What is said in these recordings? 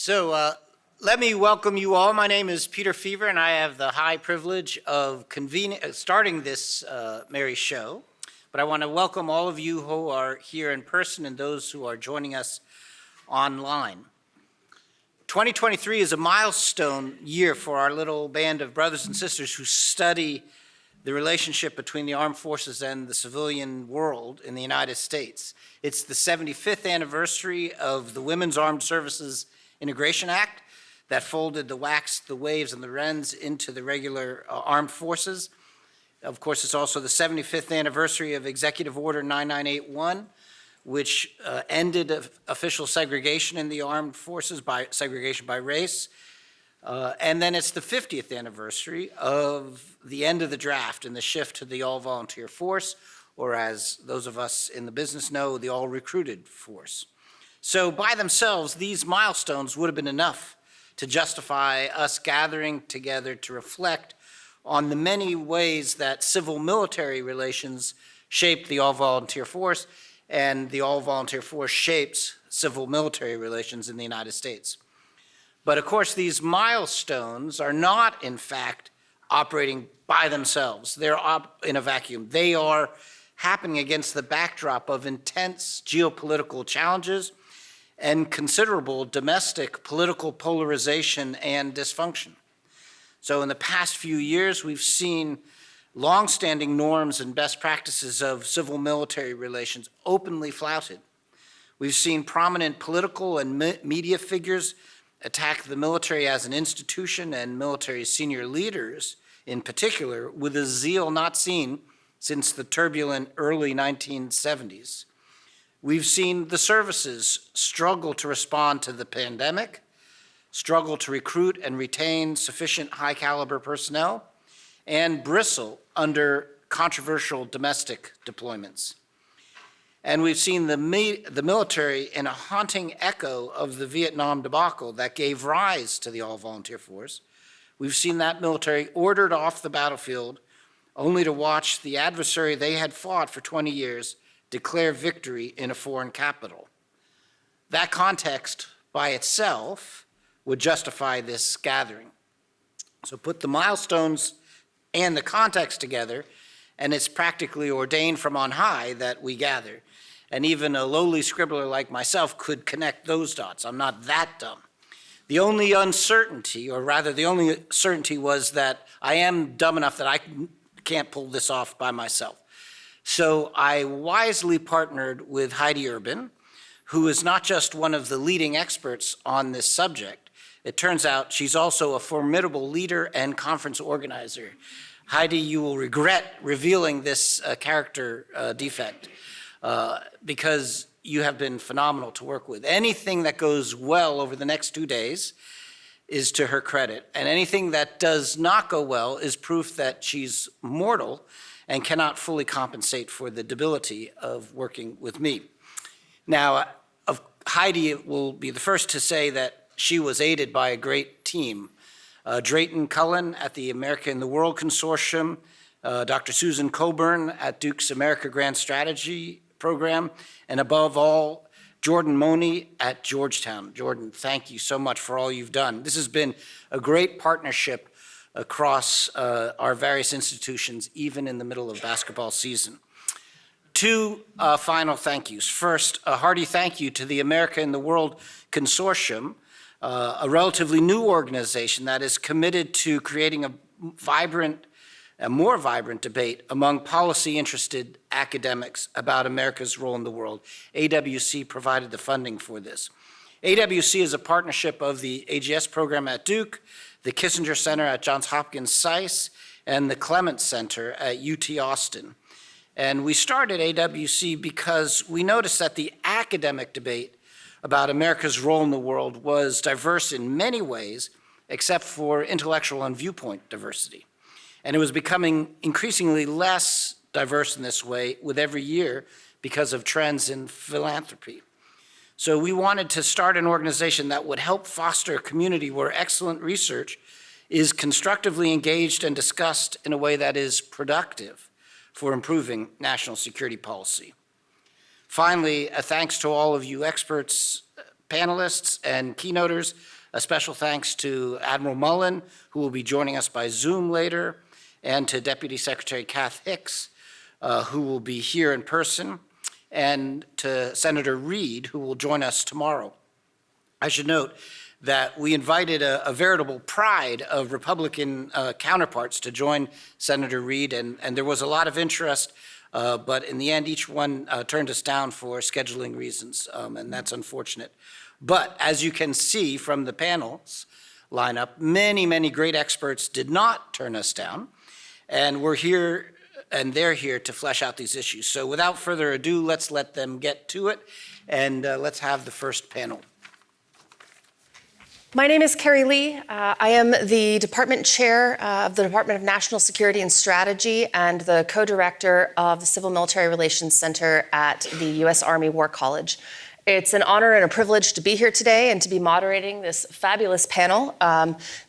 So let me welcome you all. My name is Peter Feaver, and I have the high privilege of starting this merry show. But I want to welcome all of you who are here in person and those who are joining us online. 2023 is a milestone year for our little band of brothers and sisters who study the relationship between the armed forces and the civilian world in the United States. It's the 75th anniversary of the Women's Armed Services Integration Act that folded the WACs, the WAVES, and the RENs into the regular armed forces. Of course, it's also the 75th anniversary of Executive Order 9981, which ended official segregation in the armed forces by segregation by race. And then it's the 50th anniversary of the end of the draft and the shift to the all-volunteer force, or as those of us in the business know, the all-recruited force. So by themselves, these milestones would have been enough to justify us gathering together to reflect on the many ways that civil-military relations shaped the all-volunteer force, and the all-volunteer force shapes civil-military relations in the United States. But of course, these milestones are not, in fact, operating by themselves. They're in a vacuum. They are happening against the backdrop of intense geopolitical challenges and considerable domestic political polarization and dysfunction. So in the past few years, we've seen longstanding norms and best practices of civil-military relations openly flouted. We've seen prominent political and media figures attack the military as an institution and military senior leaders in particular with a zeal not seen since the turbulent early 1970s. We've seen the services struggle to respond to the pandemic, struggle to recruit and retain sufficient high-caliber personnel, and bristle under controversial domestic deployments. And we've seen the military in a haunting echo of the Vietnam debacle that gave rise to the all-volunteer force. We've seen that military ordered off the battlefield only to watch the adversary they had fought for 20 years declare victory in a foreign capital. That context by itself would justify this gathering. So put the milestones and the context together, and it's practically ordained from on high that we gather. And even a lowly scribbler like myself could connect those dots. I'm not that dumb. The only uncertainty, or rather the only certainty, was that I am dumb enough that I can't pull this off by myself. So I wisely partnered with Heidi Urban, who is not just one of the leading experts on this subject. It turns out she's also a formidable leader and conference organizer. Heidi, you will regret revealing this character defect because you have been phenomenal to work with. Anything that goes well over the next 2 days is to her credit, and anything that does not go well is proof that she's mortal and cannot fully compensate for the debility of working with me. Now, Heidi will be the first to say that she was aided by a great team. Drayton Cullen at the America in the World Consortium, Dr. Susan Coburn at Duke's America Grand Strategy Program, and above all, Jordan Money at Georgetown. Jordan, thank you so much for all you've done. This has been a great partnership across our various institutions, even in the middle of basketball season. Two final thank yous. First, a hearty thank you to the America in the World Consortium, a relatively new organization that is committed to creating a more vibrant debate among policy-interested academics about America's role in the world. AWC provided the funding for this. AWC is a partnership of the AGS program at Duke, the Kissinger Center at Johns Hopkins SAIS, and the Clements Center at UT Austin. And we started AWC because we noticed that the academic debate about America's role in the world was diverse in many ways, except for intellectual and viewpoint diversity. And it was becoming increasingly less diverse in this way with every year because of trends in philanthropy. So we wanted to start an organization that would help foster a community where excellent research is constructively engaged and discussed in a way that is productive for improving national security policy. Finally, a thanks to all of you experts, panelists and keynoters. A special thanks to Admiral Mullen, who will be joining us by Zoom later, and to Deputy Secretary Kath Hicks, who will be here in person, and to Senator Reid, who will join us tomorrow. I should note that we invited a veritable pride of Republican counterparts to join Senator Reid, and there was a lot of interest, but in the end, each one turned us down for scheduling reasons, and that's unfortunate. But as you can see from the panels lineup, many, many great experts did not turn us down, and we're here and they're here to flesh out these issues. So without further ado, let's let them get to it, and let's have the first panel. My name is Carrie Lee. I am the department chair of the Department of National Security and Strategy and the co-director of the Civil Military Relations Center at the U.S. Army War College. It's an honor and a privilege to be here today and to be moderating this fabulous panel,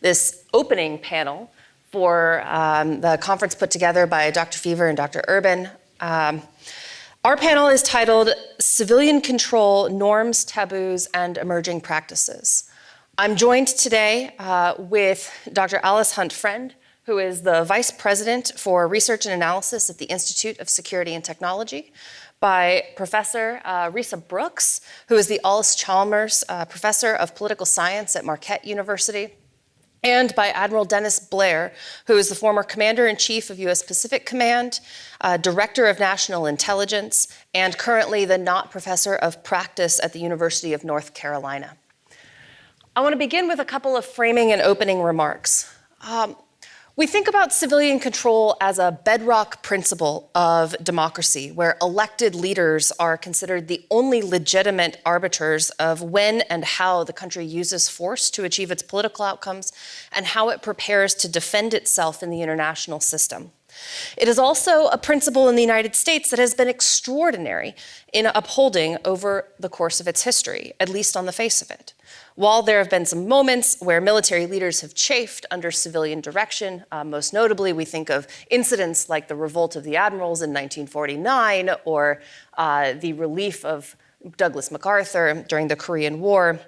this opening panel for the conference put together by Dr. Feaver and Dr. Urban. Our panel is titled Civilian Control, Norms, Taboos, and Emerging Practices. I'm joined today with Dr. Alice Hunt-Friend, who is the Vice President for Research and Analysis at the Institute of Security and Technology, by Professor Risa Brooks, who is the Alice Chalmers Professor of Political Science at Marquette University, and by Admiral Dennis Blair, who is the former Commander-in-Chief of U.S. Pacific Command, Director of National Intelligence, and currently the Knott Professor of Practice at the University of North Carolina. I want to begin with a couple of framing and opening remarks. We think about civilian control as a bedrock principle of democracy, where elected leaders are considered the only legitimate arbiters of when and how the country uses force to achieve its political outcomes and how it prepares to defend itself in the international system. It is also a principle in the United States that has been extraordinary in upholding over the course of its history, at least on the face of it. While there have been some moments where military leaders have chafed under civilian direction, most notably we think of incidents like the Revolt of the Admirals in 1949 or the relief of Douglas MacArthur during the Korean War,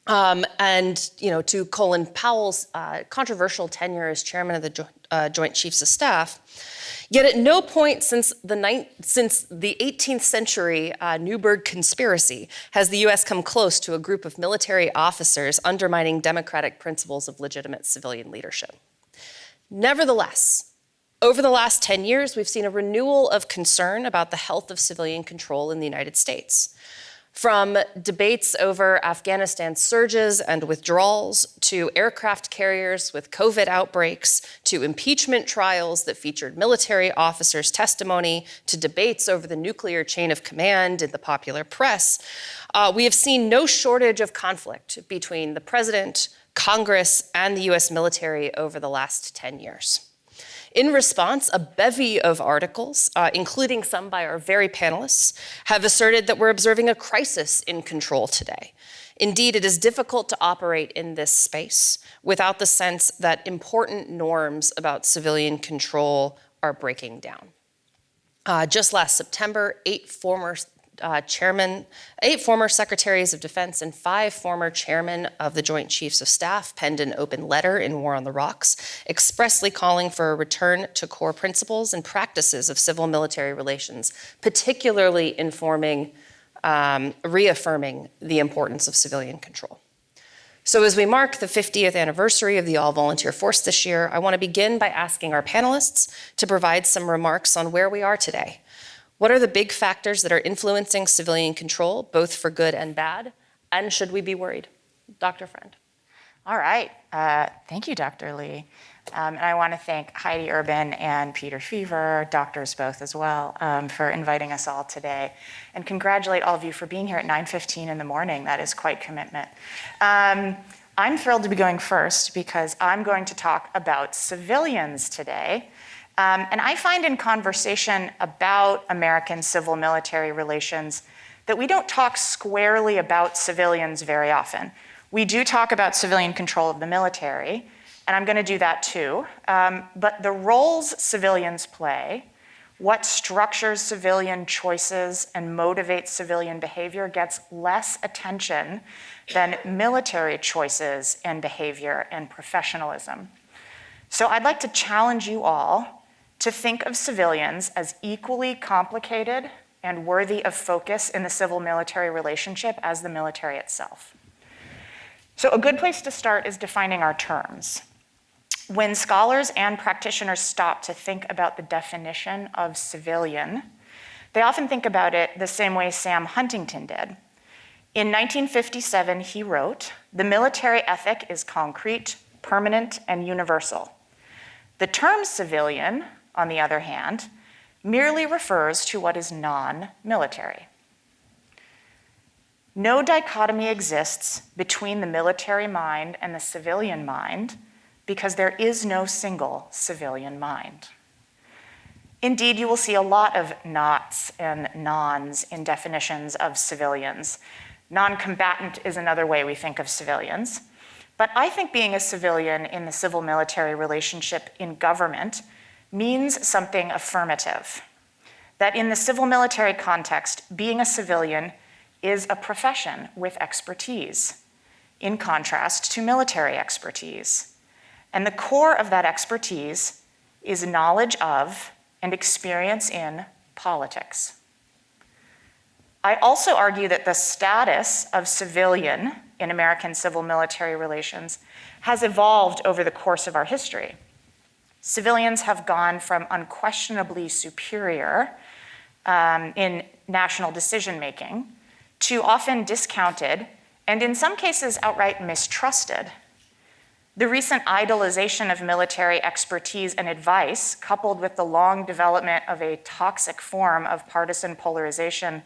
and to Colin Powell's controversial tenure as chairman of the Joint Chiefs of Staff. Yet at no point since the 18th century Newburgh Conspiracy has the U.S. come close to a group of military officers undermining democratic principles of legitimate civilian leadership. Nevertheless, over the last 10 years, we've seen a renewal of concern about the health of civilian control in the United States. From debates over Afghanistan surges and withdrawals, to aircraft carriers with COVID outbreaks, to impeachment trials that featured military officers' testimony, to debates over the nuclear chain of command in the popular press, we have seen no shortage of conflict between the president, Congress, and the US military over the last 10 years. In response, a bevy of articles, including some by our very panelists, have asserted that we're observing a crisis in control today. Indeed, it is difficult to operate in this space without the sense that important norms about civilian control are breaking down. Just last September, 8 former secretaries of defense and 5 former chairmen of the Joint Chiefs of Staff penned an open letter in War on the Rocks, expressly calling for a return to core principles and practices of civil-military relations, particularly reaffirming the importance of civilian control. So as we mark the 50th anniversary of the all-volunteer force this year, I want to begin by asking our panelists to provide some remarks on where we are today. What are the big factors that are influencing civilian control, both for good and bad? And should we be worried? Dr. Friend. All right. Thank you, Dr. Lee. And I want to thank Heidi Urban and Peter Feaver, doctors both as well, for inviting us all today. And congratulate all of you for being here at 9:15 in the morning. That is quite commitment. I'm thrilled to be going first because I'm going to talk about civilians today. And I find in conversation about American civil-military relations that we don't talk squarely about civilians very often. We do talk about civilian control of the military, and I'm going to do that too. But the roles civilians play what structures civilian choices and motivates civilian behavior gets less attention than military choices and behavior and professionalism. So I'd like to challenge you all to think of civilians as equally complicated and worthy of focus in the civil-military relationship as the military itself. So a good place to start is defining our terms. When scholars and practitioners stop to think about the definition of civilian, they often think about it the same way Sam Huntington did. In 1957, he wrote, "The military ethic is concrete, permanent, and universal. The term civilian, on the other hand, merely refers to what is non-military." No dichotomy exists between the military mind and the civilian mind because there is no single civilian mind. Indeed, you will see a lot of nots and nons in definitions of civilians. Non-combatant is another way we think of civilians. But I think being a civilian in the civil-military relationship in government means something affirmative. That in the civil-military context, being a civilian is a profession with expertise, in contrast to military expertise. And the core of that expertise is knowledge of and experience in politics. I also argue that the status of civilian in American civil-military relations has evolved over the course of our history. Civilians have gone from unquestionably superior in national decision-making to often discounted and in some cases outright mistrusted. The recent idolization of military expertise and advice, coupled with the long development of a toxic form of partisan polarization,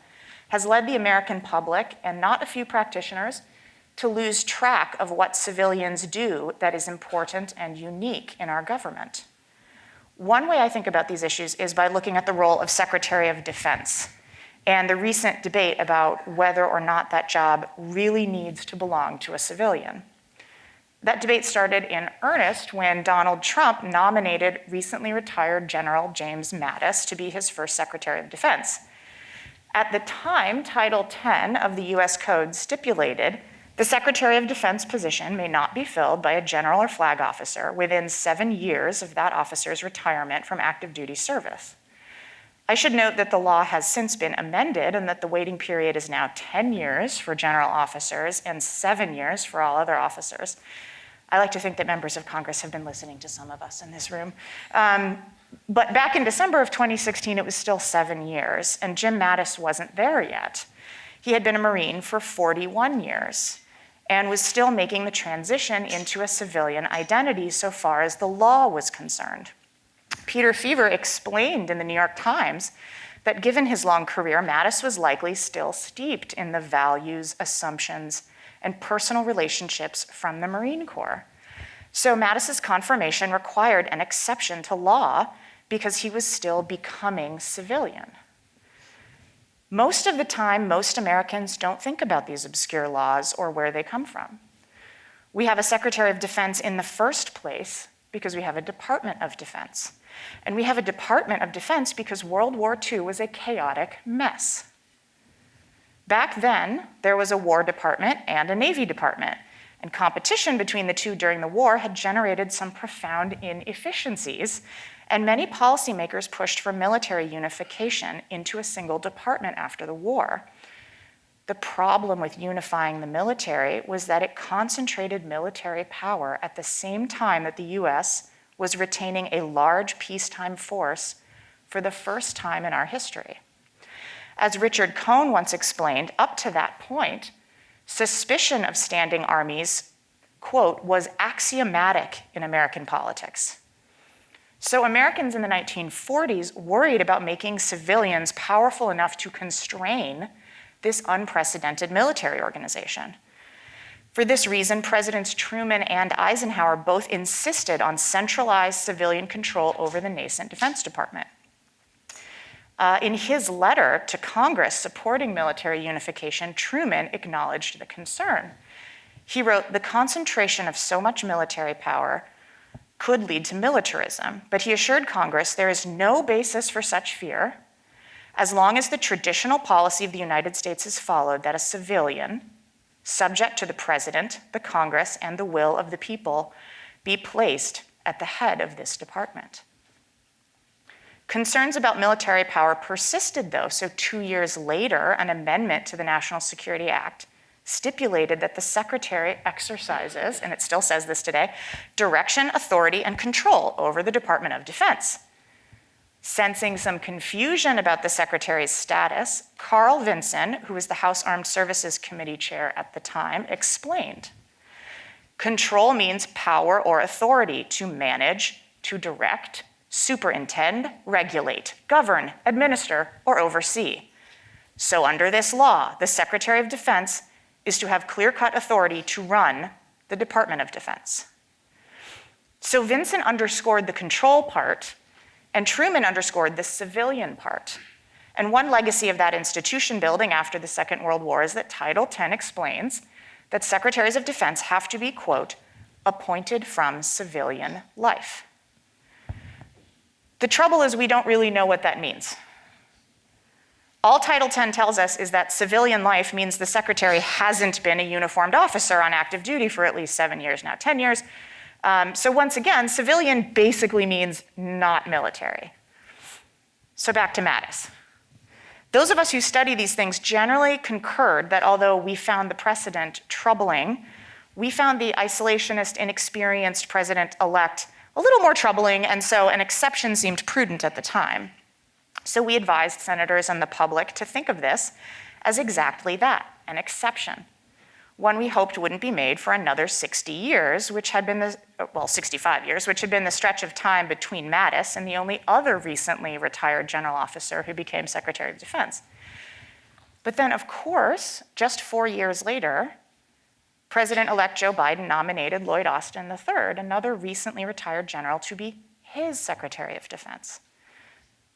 has led the American public, and not a few practitioners, to lose track of what civilians do that is important and unique in our government. One way I think about these issues is by looking at the role of Secretary of Defense and the recent debate about whether or not that job really needs to belong to a civilian. That debate started in earnest when Donald Trump nominated recently retired General James Mattis to be his first Secretary of Defense. At the time, Title 10 of the US Code stipulated the Secretary of Defense position may not be filled by a general or flag officer within 7 years of that officer's retirement from active duty service. I should note that the law has since been amended and that the waiting period is now 10 years for general officers and 7 years for all other officers. I like to think that members of Congress have been listening to some of us in this room. But back in December of 2016, it was still 7 years, and Jim Mattis wasn't there yet. He had been a Marine for 41 years and was still making the transition into a civilian identity so far as the law was concerned. Peter Feaver explained in the New York Times that given his long career, Mattis was likely still steeped in the values, assumptions, and personal relationships from the Marine Corps. So Mattis's confirmation required an exception to law because he was still becoming civilian. Most of the time, most Americans don't think about these obscure laws or where they come from. We have a Secretary of Defense in the first place because we have a Department of Defense. And we have a Department of Defense because World War II was a chaotic mess. Back then, there was a War Department and a Navy Department, and competition between the two during the war had generated some profound inefficiencies, and many policymakers pushed for military unification into a single department after the war. The problem with unifying the military was that it concentrated military power at the same time that the US was retaining a large peacetime force for the first time in our history. As Richard Cohn once explained, up to that point, suspicion of standing armies, quote, was axiomatic in American politics. So Americans in the 1940s worried about making civilians powerful enough to constrain this unprecedented military organization. For this reason, Presidents Truman and Eisenhower both insisted on centralized civilian control over the nascent Defense Department. In his letter to Congress supporting military unification, Truman acknowledged the concern. He wrote, "The concentration of so much military power could lead to militarism, but he assured Congress there is no basis for such fear as long as the traditional policy of the United States is followed that a civilian, subject to the President, the Congress, and the will of the people, be placed at the head of this department. Concerns about military power persisted, though, so 2 years later, an amendment to the National Security Act stipulated that the Secretary exercises, and it still says this today, direction, authority, and control over the Department of Defense. Sensing some confusion about the Secretary's status, Carl Vinson, who was the House Armed Services Committee chair at the time, explained, control means power or authority to manage, to direct, superintend, regulate, govern, administer, or oversee. So under this law, the Secretary of Defense is to have clear-cut authority to run the Department of Defense. So Vinson underscored the control part, and Truman underscored the civilian part. And one legacy of that institution building after the Second World War is that Title X explains that Secretaries of Defense have to be, quote, appointed from civilian life. The trouble is we don't really know what that means. All Title X tells us is that civilian life means the Secretary hasn't been a uniformed officer on active duty for at least 7 years, now 10 years. So once again, civilian basically means not military. So back to Mattis. Those of us who study these things generally concurred that although we found the precedent troubling, we found the isolationist, inexperienced president-elect a little more troubling, and so an exception seemed prudent at the time. So we advised senators and the public to think of this as exactly that, an exception. One we hoped wouldn't be made for another 60 years, which had been 65 years, which had been the stretch of time between Mattis and the only other recently retired general officer who became Secretary of Defense. But then, of course, just 4 years later, President-elect Joe Biden nominated Lloyd Austin III, another recently retired general, to be his Secretary of Defense.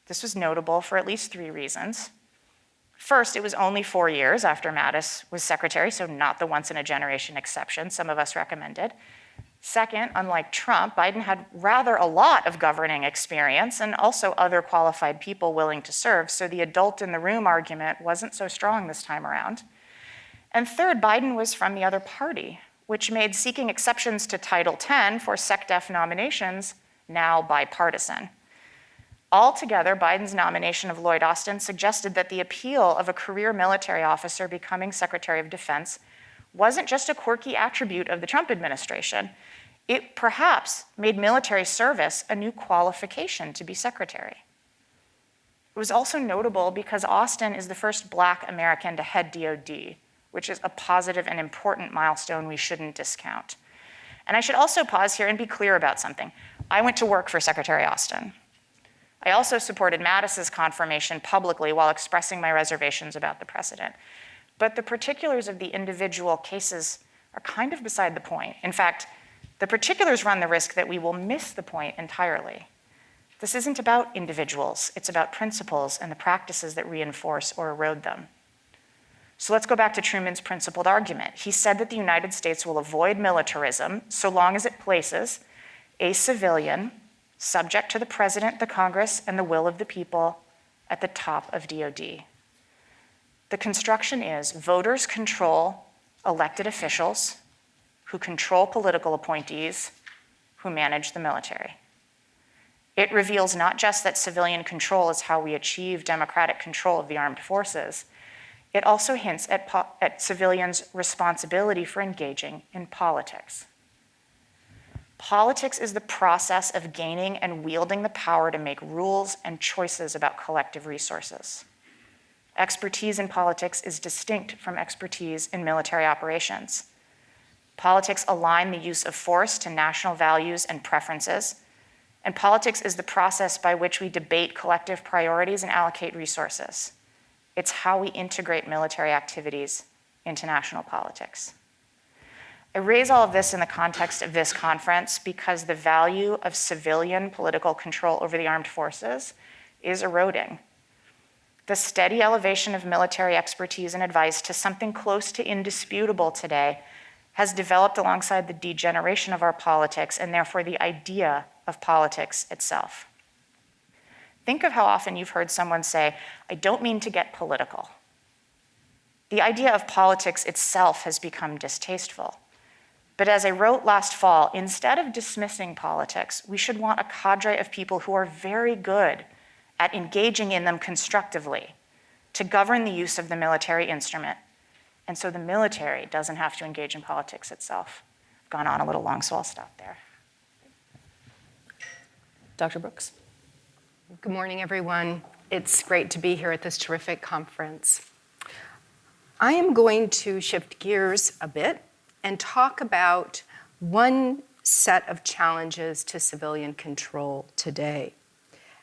This was notable for at least 3 reasons. First, it was only 4 years after Mattis was secretary, so not the once-in-a-generation exception some of us recommended. Second, unlike Trump, Biden had rather a lot of governing experience and also other qualified people willing to serve, so the adult in the room argument wasn't so strong this time around. And third, Biden was from the other party, which made seeking exceptions to Title X for SecDef nominations now bipartisan. Altogether, Biden's nomination of Lloyd Austin suggested that the appeal of a career military officer becoming Secretary of Defense wasn't just a quirky attribute of the Trump administration. It perhaps made military service a new qualification to be secretary. It was also notable because Austin is the first Black American to head DoD, which is a positive and important milestone we shouldn't discount. And I should also pause here and be clear about something. I went to work for Secretary Austin. I also supported Mattis's confirmation publicly while expressing my reservations about the precedent. But the particulars of the individual cases are kind of beside the point. In fact, the particulars run the risk that we will miss the point entirely. This isn't about individuals, it's about principles and the practices that reinforce or erode them. So let's go back to Truman's principled argument. He said that the United States will avoid militarism so long as it places a civilian subject to the President, the Congress, and the will of the people at the top of DoD. The construction is voters control elected officials who control political appointees who manage the military. It reveals not just that civilian control is how we achieve democratic control of the armed forces, it also hints at civilians' responsibility for engaging in politics. Politics is the process of gaining and wielding the power to make rules and choices about collective resources. Expertise in politics is distinct from expertise in military operations. Politics align the use of force to national values and preferences, and politics is the process by which we debate collective priorities and allocate resources. It's how we integrate military activities into national politics. I raise all of this in the context of this conference because the value of civilian political control over the armed forces is eroding. The steady elevation of military expertise and advice to something close to indisputable today has developed alongside the degeneration of our politics and therefore the idea of politics itself. Think of how often you've heard someone say, "I don't mean to get political." The idea of politics itself has become distasteful. But as I wrote last fall, instead of dismissing politics, we should want a cadre of people who are very good at engaging in them constructively to govern the use of the military instrument. And so the military doesn't have to engage in politics itself. I've gone on a little long, so I'll stop there. Dr. Brooks. Good morning, everyone. It's great to be here at this terrific conference. I am going to shift gears a bit and talk about one set of challenges to civilian control today.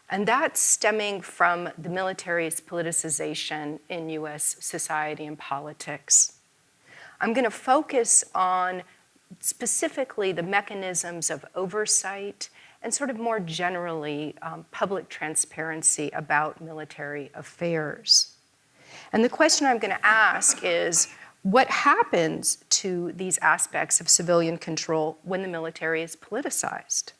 And that's stemming from the military's politicization in US society and politics. I'm going to focus on specifically the mechanisms of oversight and sort of more generally public transparency about military affairs. And the question I'm going to ask is, what happens to these aspects of civilian control when the military is politicized?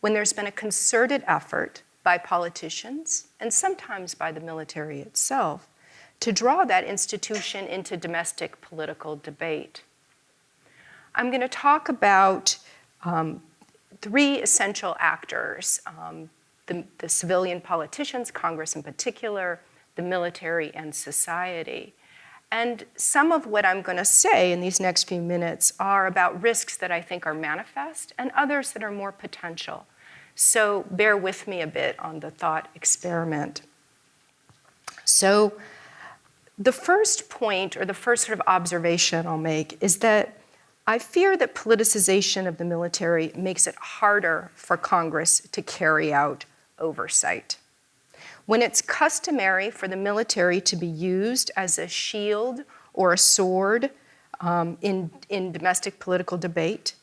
When there's been a concerted effort by politicians, and sometimes by the military itself, to draw that institution into domestic political debate. I'm going to talk about three essential actors, the civilian politicians, Congress in particular, the military, and society. And some of what I'm going to say in these next few minutes are about risks that I think are manifest and others that are more potential. So bear with me a bit on the thought experiment. So the first point, or the first sort of observation I'll make, is that I fear that politicization of the military makes it harder for Congress to carry out oversight. When it's customary for the military to be used as a shield or a sword in domestic political debate,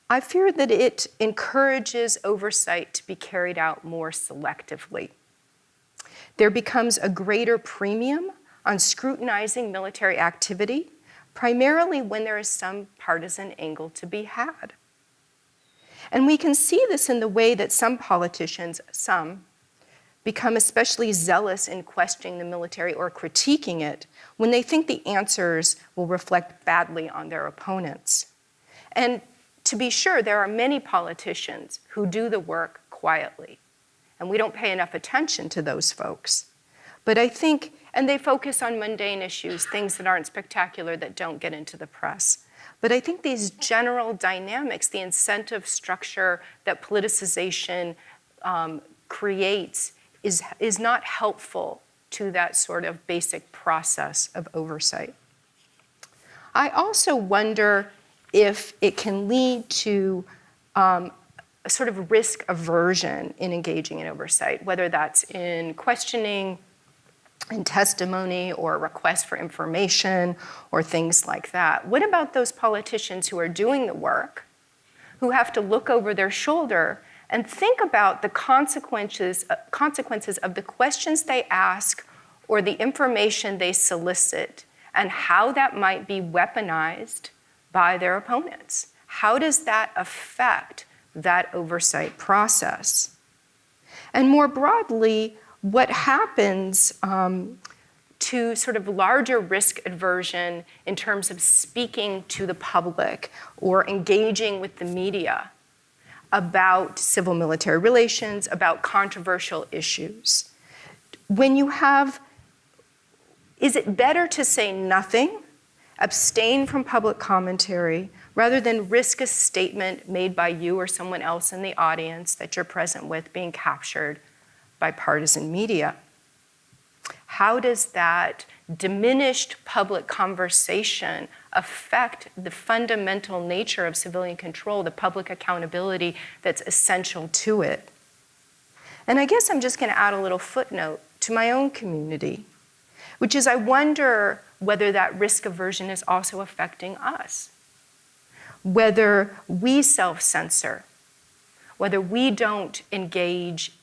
I fear that it encourages oversight to be carried out more selectively. There becomes a greater premium on scrutinizing military activity, primarily when there is some partisan angle to be had. And we can see this in the way that some politicians, become especially zealous in questioning the military or critiquing it when they think the answers will reflect badly on their opponents. And to be sure, there are many politicians who do the work quietly, and we don't pay enough attention to those folks. But I think, and they focus on mundane issues, things that aren't spectacular, that don't get into the press. But I think these general dynamics, the incentive structure that politicization creates, is not helpful to that sort of basic process of oversight. I also wonder if it can lead to a sort of risk aversion in engaging in oversight, whether that's in questioning, in testimony, or requests for information, or things like that. What about those politicians who are doing the work, who have to look over their shoulder and think about the consequences of the questions they ask or the information they solicit, and how that might be weaponized by their opponents? How does that affect that oversight process? And more broadly, what happens to sort of larger risk aversion in terms of speaking to the public or engaging with the media about civil-military relations, about controversial issues? When you have, is it better to say nothing, abstain from public commentary, rather than risk a statement made by you or someone else in the audience that you're present with being captured by partisan media? How does that diminished public conversation affect the fundamental nature of civilian control, the public accountability that's essential to it? And I guess I'm just going to add a little footnote to my own community, which is I wonder whether that risk aversion is also affecting us, whether we self-censor, whether we don't engage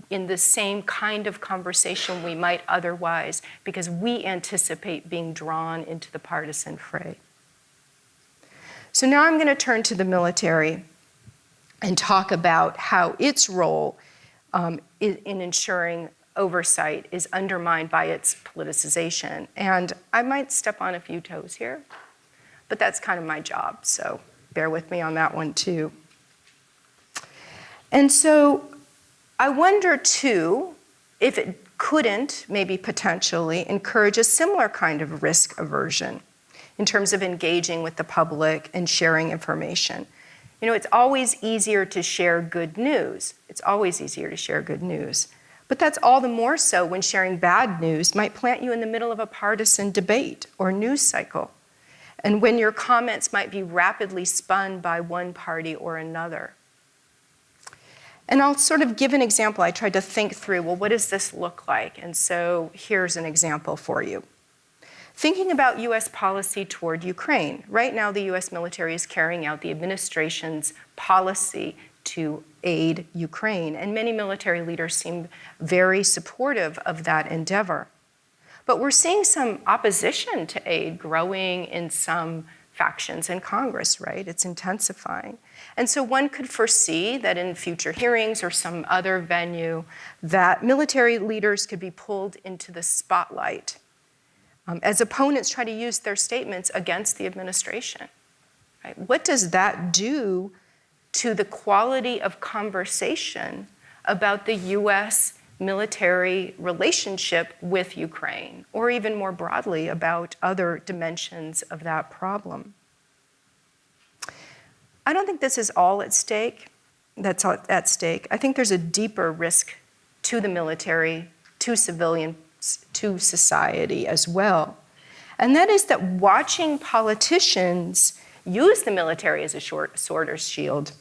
in the same kind of conversation we might otherwise, because we anticipate being drawn into the partisan fray. So now I'm going to turn to the military and talk about how its role in ensuring oversight is undermined by its politicization. And I might step on a few toes here, but that's kind of my job, so bear with me on that one too. And so I wonder too if it couldn't, maybe potentially, encourage a similar kind of risk aversion in terms of engaging with the public and sharing information. You know, it's always easier to share good news. It's always easier to share good news. But that's all the more so when sharing bad news might plant you in the middle of a partisan debate or news cycle, and when your comments might be rapidly spun by one party or another. And I'll sort of give an example. I tried to think through, well, what does this look like? And so here's an example for you. Thinking about US policy toward Ukraine. Right now, the US military is carrying out the administration's policy to aid Ukraine, and many military leaders seem very supportive of that endeavor. But we're seeing some opposition to aid growing in some factions in Congress, right? It's intensifying. And so one could foresee that in future hearings or some other venue, that military leaders could be pulled into the spotlight as opponents try to use their statements against the administration. Right? What does that do to the quality of conversation about the US military relationship with Ukraine, or even more broadly about other dimensions of that problem? I don't think this is all at stake. That's all at stake. I think there's a deeper risk to the military, to civilians, to society as well. And that is that watching politicians use the military as a sword or shield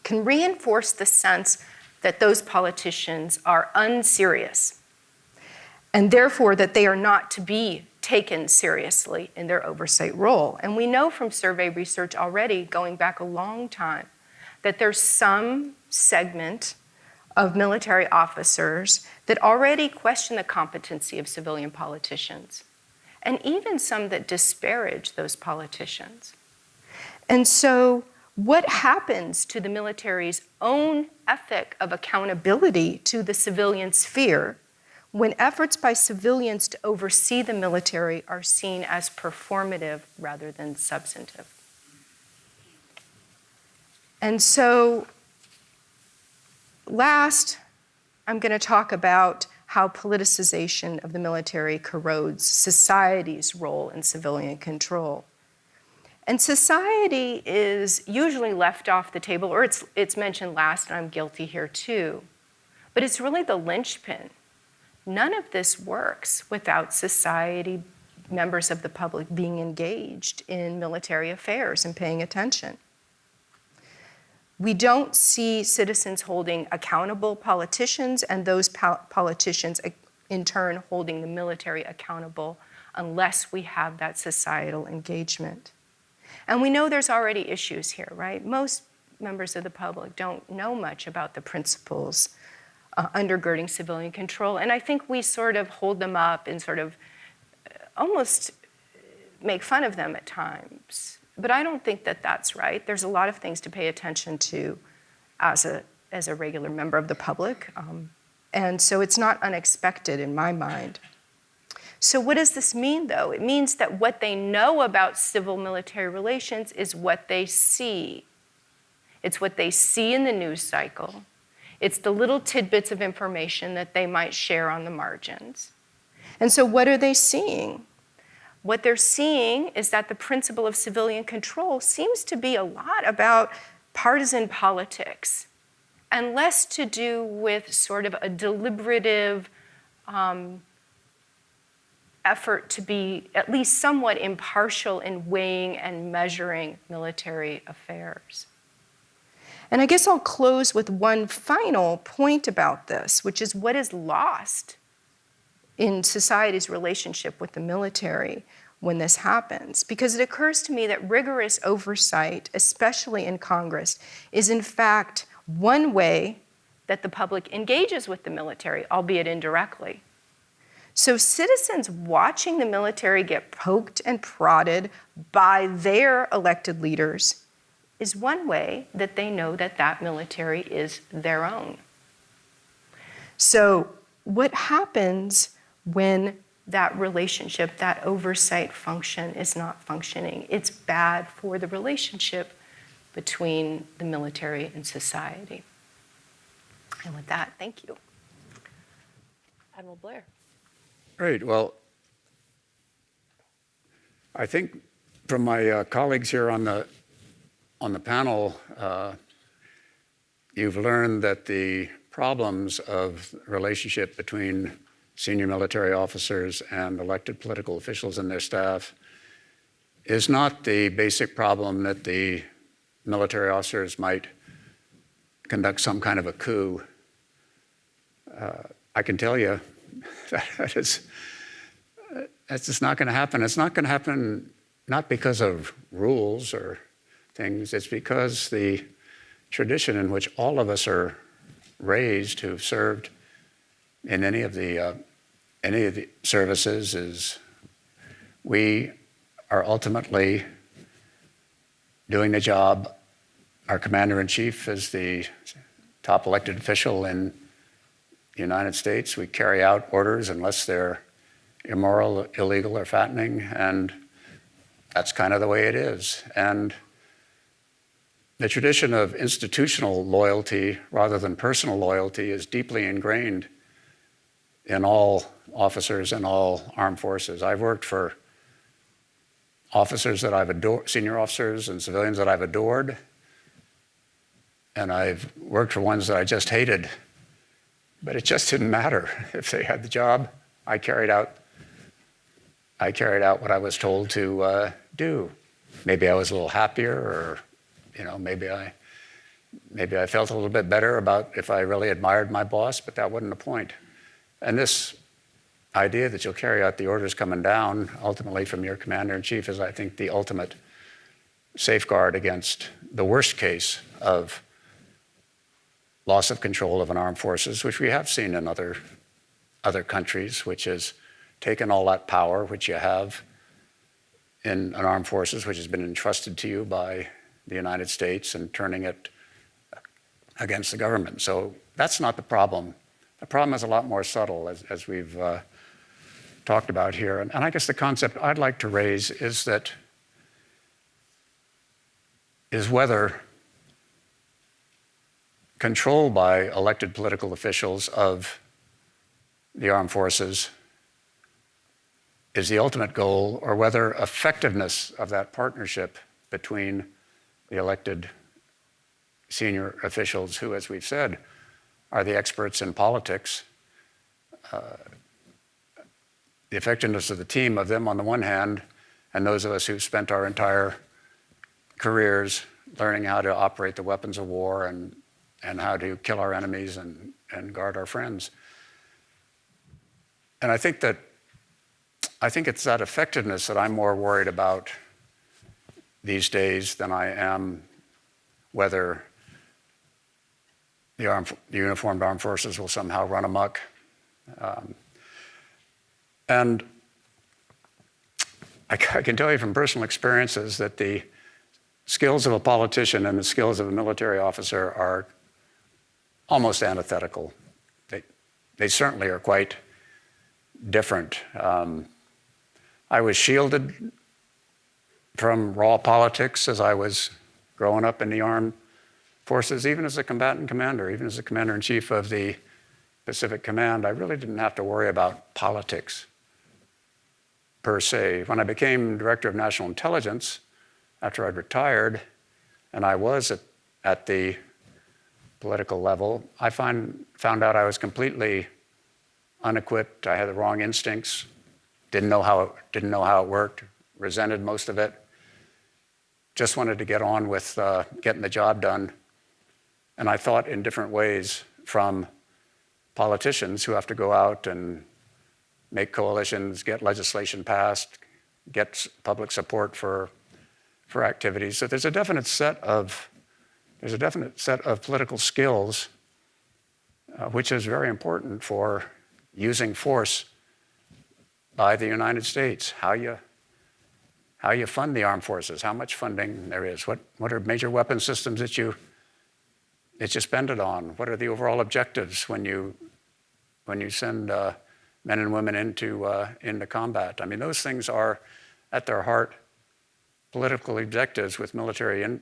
can reinforce the sense that those politicians are unserious, and therefore that they are not to be taken seriously in their oversight role. And we know from survey research already, going back a long time, that there's some segment of military officers that already question the competency of civilian politicians, and even some that disparage those politicians. And so what happens to the military's own ethic of accountability to the civilian sphere when efforts by civilians to oversee the military are seen as performative rather than substantive? And so last, I'm going to talk about how politicization of the military corrodes society's role in civilian control. And society is usually left off the table, or it's mentioned last, and I'm guilty here too. But it's really the linchpin. None of this works without society, members of the public being engaged in military affairs and paying attention. We don't see citizens holding accountable politicians, and those politicians in turn holding the military accountable, unless we have that societal engagement. And we know there's already issues here, right? Most members of the public don't know much about the principles undergirding civilian control, and I think we sort of hold them up and sort of almost make fun of them at times. But I don't think that that's right. There's a lot of things to pay attention to as a regular member of the public. And so it's not unexpected in my mind. So what does this mean, though? It means that what they know about civil-military relations is what they see. It's what they see in the news cycle. It's the little tidbits of information that they might share on the margins. And so what are they seeing? What they're seeing is that the principle of civilian control seems to be a lot about partisan politics and less to do with sort of a deliberative effort to be at least somewhat impartial in weighing and measuring military affairs. And I guess I'll close with one final point about this, which is what is lost in society's relationship with the military when this happens. Because it occurs to me that rigorous oversight, especially in Congress, is in fact one way that the public engages with the military, albeit indirectly. So citizens watching the military get poked and prodded by their elected leaders is one way that they know that that military is their own. So what happens when that relationship, that oversight function is not functioning? It's bad for the relationship between the military and society. And with that, thank you. Admiral Blair. Great. Well, I think from my colleagues here on the panel, you've learned that the problems of relationship between senior military officers and elected political officials and their staff is not the basic problem that the military officers might conduct some kind of a coup. I can tell you that's just not going to happen. It's not going to happen not because of rules or things. It's because the tradition in which all of us are raised who've served in any of the services is we are ultimately doing the job. Our commander-in-chief is the top elected official in the United States. We carry out orders unless they're immoral, illegal, or fattening, and that's kind of the way it is. And the tradition of institutional loyalty rather than personal loyalty is deeply ingrained in all officers and all armed forces. I've worked for officers that I've adored, senior officers and civilians that I've adored, and I've worked for ones that I just hated. But it just didn't matter. If they had the job, I carried out what I was told to do. Maybe I was a little happier, or maybe I felt a little bit better about if I really admired my boss, but that wasn't the point. And this idea that you'll carry out the orders coming down ultimately from your commander-in-chief is, I think, the ultimate safeguard against the worst case of loss of control of an armed forces, which we have seen in other countries, which is taken all that power which you have in an armed forces, which has been entrusted to you by the United States, and turning it against the government. So that's not the problem. The problem is a lot more subtle, as we've talked about here. And I guess the concept I'd like to raise is whether control by elected political officials of the armed forces is the ultimate goal, or whether effectiveness of that partnership between the elected senior officials who, as we've said, are the experts in politics, the effectiveness of the team of them on the one hand, and those of us who've spent our entire careers learning how to operate the weapons of war and how to kill our enemies and guard our friends. And I think it's that effectiveness that I'm more worried about these days than I am whether the uniformed armed forces will somehow run amok. And I can tell you from personal experiences that the skills of a politician and the skills of a military officer are almost antithetical. They certainly are quite different. I was shielded from raw politics as I was growing up in the armed forces, even as a combatant commander, even as the commander-in-chief of the Pacific Command. I really didn't have to worry about politics per se. When I became director of national intelligence, after I'd retired, and I was at the political level, I found out I was completely unequipped. I had the wrong instincts, didn't know how it worked, resented most of it, just wanted to get on with getting the job done. And I thought in different ways from politicians who have to go out and make coalitions, get legislation passed, get public support for activities. So there's a definite set of political skills which is very important for using force by the United States, how you fund the armed forces, how much funding there is, what are major weapon systems that you spend it on, what are the overall objectives when you send men and women into combat. I mean, those things are at their heart political objectives with military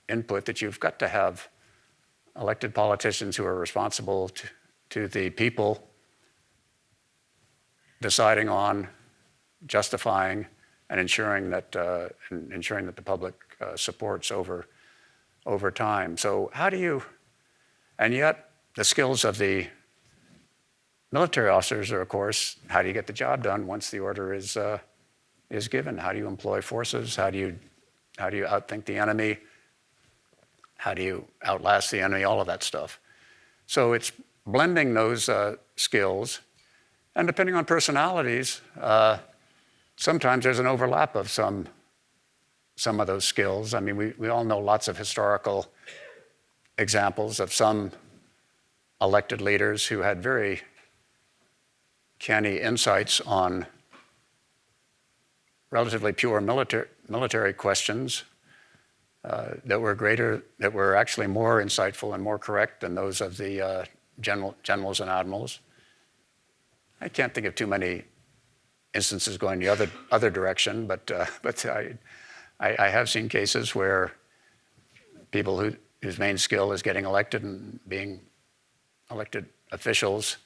input that you've got to have elected politicians who are responsible to the people deciding on, justifying, and ensuring that the public supports over time. So and yet the skills of the military officers are, of course, how do you get the job done once the order is given? How do you employ forces? How do you outthink the enemy? How do you outlast the enemy? All of that stuff. So it's blending those skills, and depending on personalities, sometimes there's an overlap of some of those skills. I mean, we all know lots of historical examples of some elected leaders who had very canny insights on relatively pure military questions that were actually more insightful and more correct than those of the generals and admirals. I can't think of too many instances going the other direction, but I have seen cases where people whose main skill is getting elected and being elected officials,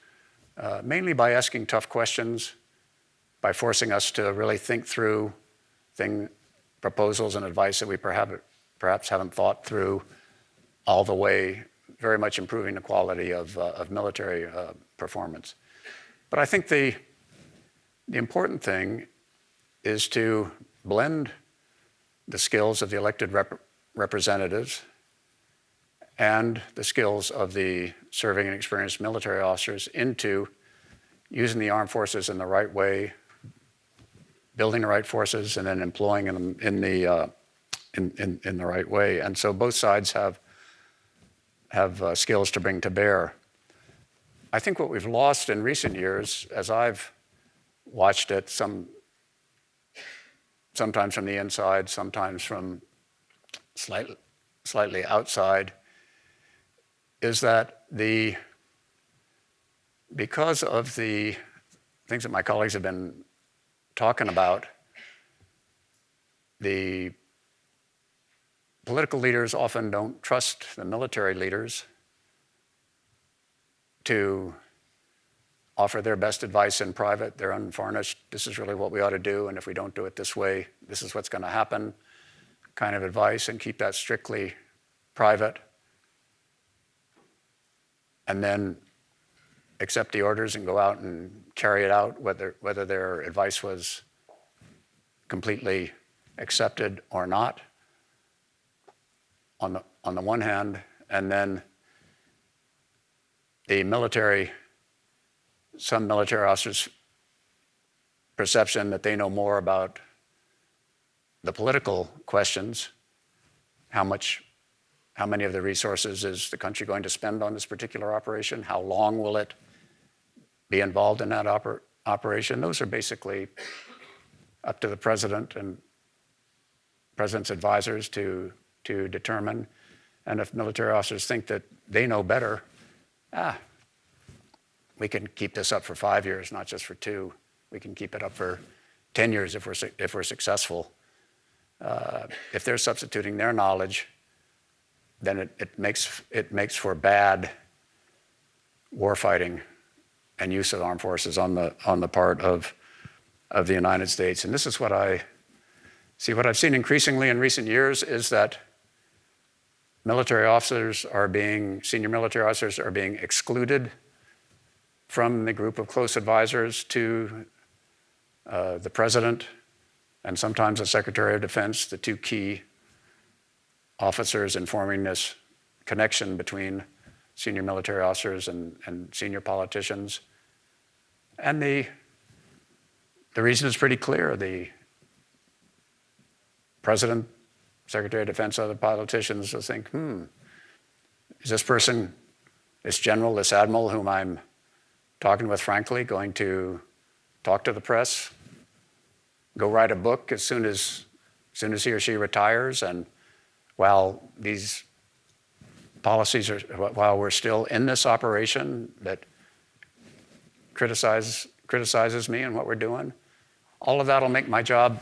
mainly by asking tough questions, by forcing us to really think through proposals and advice that we perhaps haven't thought through all the way, very much improving the quality of military performance. But I think the important thing is to blend the skills of the elected representatives and the skills of the serving and experienced military officers into using the armed forces in the right way, building the right forces, and then employing them in the right way. And so both sides have skills to bring to bear. I think what we've lost in recent years, as I've watched it, sometimes from the inside, sometimes from slightly outside, is that because of the things that my colleagues have been talking about, the political leaders often don't trust the military leaders to offer their best advice in private. They're unvarnished. This is really what we ought to do, and if we don't do it this way, this is what's going to happen, kind of advice, and keep that strictly private. And then accept the orders and go out and carry it out, whether their advice was completely accepted or not, on the one hand, and then some military officers' perception that they know more about the political questions, how many of the resources is the country going to spend on this particular operation? How long will it be involved in that operation? Those are basically up to the president and president's advisors to determine. And if military officers think that they know better, we can keep this up for 5 years, not just for 2. We can keep it up for 10 years if we're successful. If they're substituting their knowledge, then it makes for bad warfighting and use of armed forces on the part of the United States. And this is what I see. What I've seen increasingly in recent years is that senior military officers are being excluded from the group of close advisors to the president and sometimes the Secretary of Defense, the two key officers informing this connection between senior military officers and senior politicians. And the reason is pretty clear. The president, Secretary of Defense, other politicians will think, is this person, this general, this admiral whom I'm talking with frankly, going to talk to the press go write a book as soon as he or she retires, and while these policies are, while we're still in this operation that criticizes me and what we're doing, all of that will make my job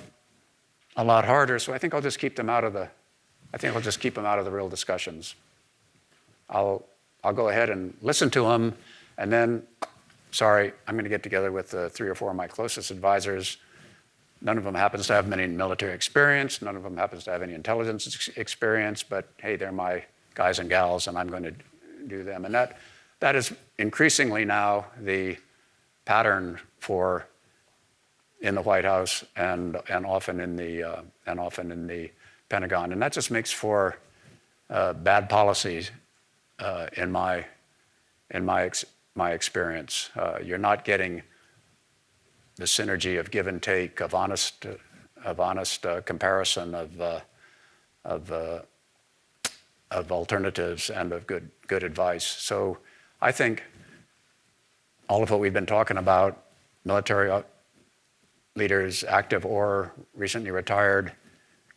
a lot harder. So I think I'll just keep them out of the real discussions. I'll go ahead and listen to them, and then, sorry, I'm going to get together with 3 or 4 of my closest advisors. None of them happens to have many military experience. None of them happens to have any intelligence experience. But hey, they're my guys and gals, and I'm going to do them. And that is increasingly now the pattern for in the White House and often in the Pentagon, and that just makes for bad policies in my experience. You're not getting the synergy of give and take, of honest comparison of alternatives and of good advice. So I think all of what we've been talking about, military leaders, active or recently retired,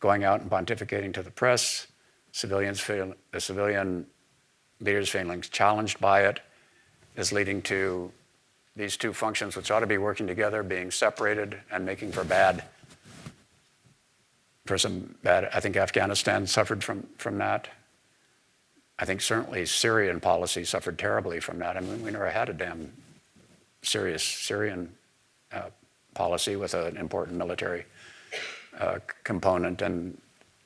going out and pontificating to the press, the civilian leaders feeling challenged by it, is leading to these two functions, which ought to be working together, being separated and making for some bad. I think Afghanistan suffered from that. I think certainly Syrian policy suffered terribly from that. I mean, we never had a damn serious Syrian policy with an important military component, and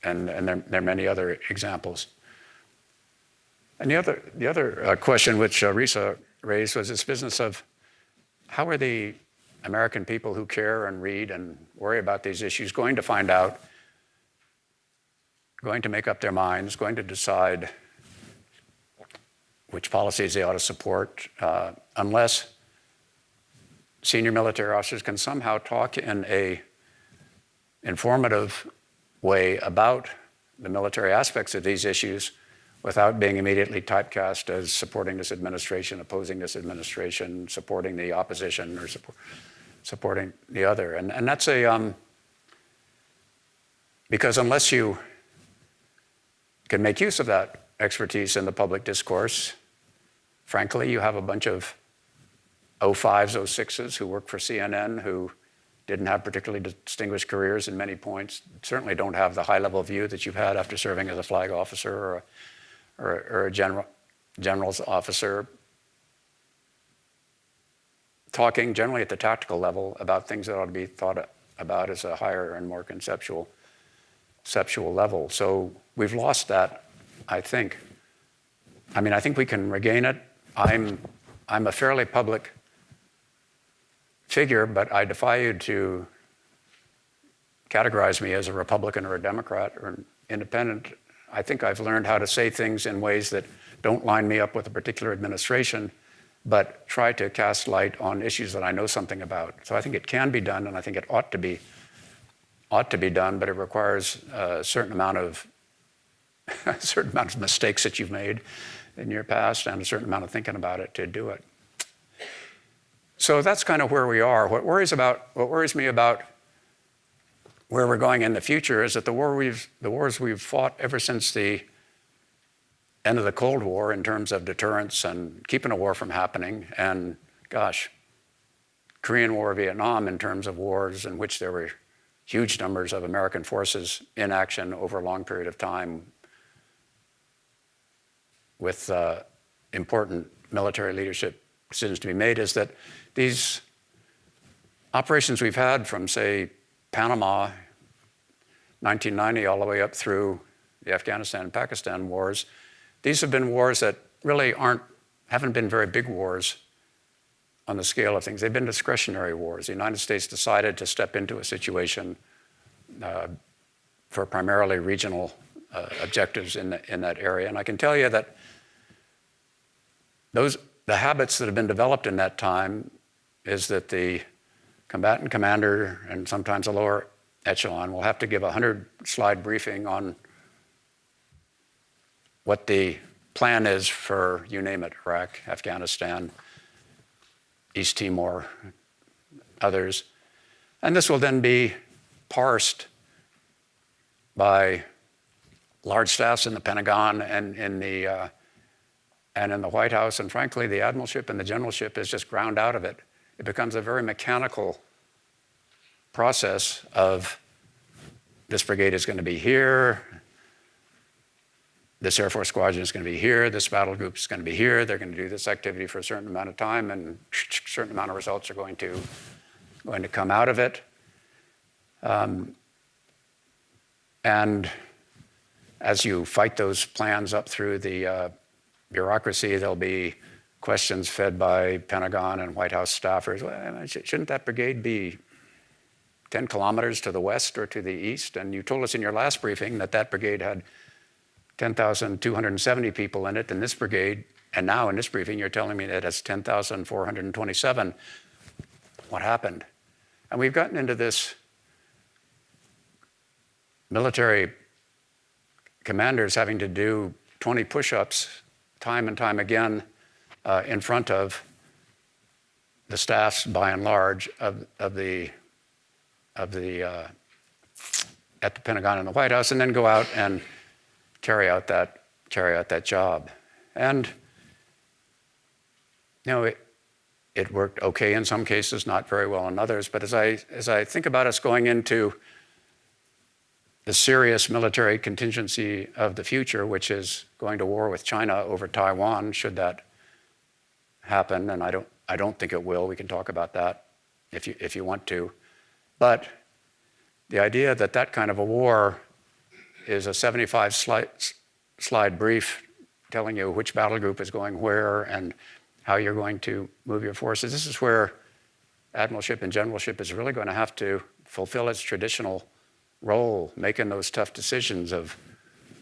there are many other examples. And the other question which Risa raised was this business of how are the American people who care and read and worry about these issues going to find out, going to make up their minds, going to decide which policies they ought to support, unless senior military officers can somehow talk in a informative way about the military aspects of these issues without being immediately typecast as supporting this administration, opposing this administration, supporting the opposition, or supporting the other. And that's because unless you can make use of that expertise in the public discourse, frankly, you have a bunch of 05s, 06s who work for CNN who didn't have particularly distinguished careers in many points, certainly don't have the high-level view that you've had after serving as a flag officer or a general's officer, talking generally at the tactical level about things that ought to be thought about as a higher and more conceptual level. So we've lost that, I think. I mean, I think we can regain it. I'm a fairly public figure, but I defy you to categorize me as a Republican or a Democrat or an independent. I think I've learned how to say things in ways that don't line me up with a particular administration, but try to cast light on issues that I know something about. So I think it can be done, and I think it ought to be done, but it requires a certain amount of mistakes that you've made in your past and a certain amount of thinking about it to do it. So that's kind of where we are. What worries me about where we're going in the future is that the wars we've fought ever since the end of the Cold War in terms of deterrence and keeping a war from happening, and gosh, Korean War, Vietnam in terms of wars in which there were huge numbers of American forces in action over a long period of time with important military leadership decisions to be made, is that these operations we've had from, say, Panama, 1990, all the way up through the Afghanistan and Pakistan wars, these have been wars that really haven't been very big wars on the scale of things. They've been discretionary wars. The United States decided to step into a situation for primarily regional objectives in that area. And I can tell you that the habits that have been developed in that time is that the combatant commander and sometimes a lower echelon will have to give a 100-slide briefing on what the plan is for, you name it, Iraq, Afghanistan, East Timor, others. And this will then be parsed by large staffs in the Pentagon and in the White House, and frankly, the admiralship and the generalship is just ground out of it. It becomes a very mechanical process of this brigade is going to be here, this Air Force squadron is going to be here, this battle group is going to be here, they're going to do this activity for a certain amount of time, and a certain amount of results are going to come out of it. And as you fight those plans up through the bureaucracy, there'll be questions fed by Pentagon and White House staffers. Well, shouldn't that brigade be 10 kilometers to the west or to the east? And you told us in your last briefing that that brigade had 10,270 people in it, and this brigade, and now in this briefing, you're telling me that it has 10,427. What happened? And we've gotten into this military commanders having to do 20 push-ups time and time again in front of the staffs, by and large, at the Pentagon and the White House, and then go out and carry out that job. And you know, it worked okay in some cases, not very well in others. But as I think about us going into the serious military contingency of the future, which is going to war with China over Taiwan, should that happen, and I don't think it will. We can talk about that if you want to. But the idea that that kind of a war is a 75-slide brief telling you which battle group is going where and how you're going to move your forces, this is where admiralship and generalship is really going to have to fulfill its traditional role, making those tough decisions of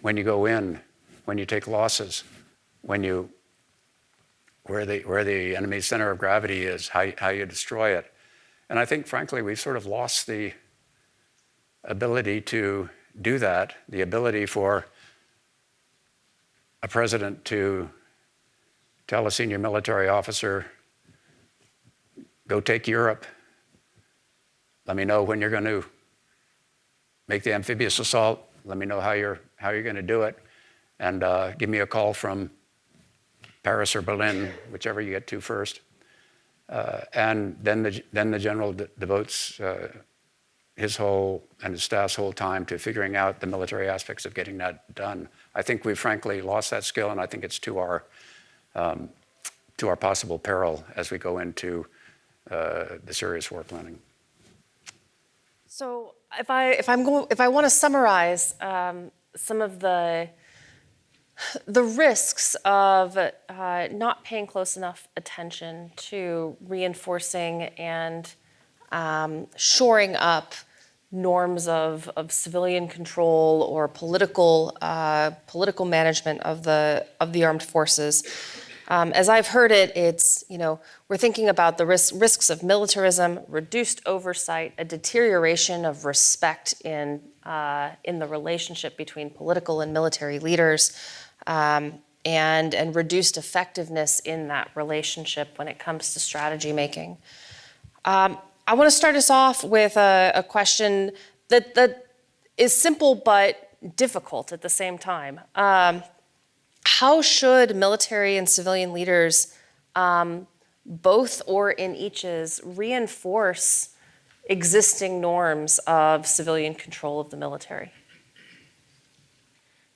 when you go in, when you take losses, where the enemy's center of gravity is, how you destroy it. And I think, frankly, we've sort of lost the ability to do that, the ability for a president to tell a senior military officer, go take Europe. Let me know when you're going to make the amphibious assault. Let me know how you're going to do it. And give me a call from Paris or Berlin, whichever you get to first. And then the general devotes his whole and his staff's whole time to figuring out the military aspects of getting that done. I think we've frankly lost that skill, and I think it's to our possible peril as we go into the serious war planning. So if I want to summarize some of the risks of not paying close enough attention to reinforcing and shoring up norms of civilian control or political management of the armed forces. As I've heard it, it's, we're thinking about the risks of militarism, reduced oversight, a deterioration of respect in the relationship between political and military leaders, and reduced effectiveness in that relationship when it comes to strategy making. I want to start us off with a question that is simple but difficult at the same time. How should military and civilian leaders, both or in eaches, reinforce existing norms of civilian control of the military?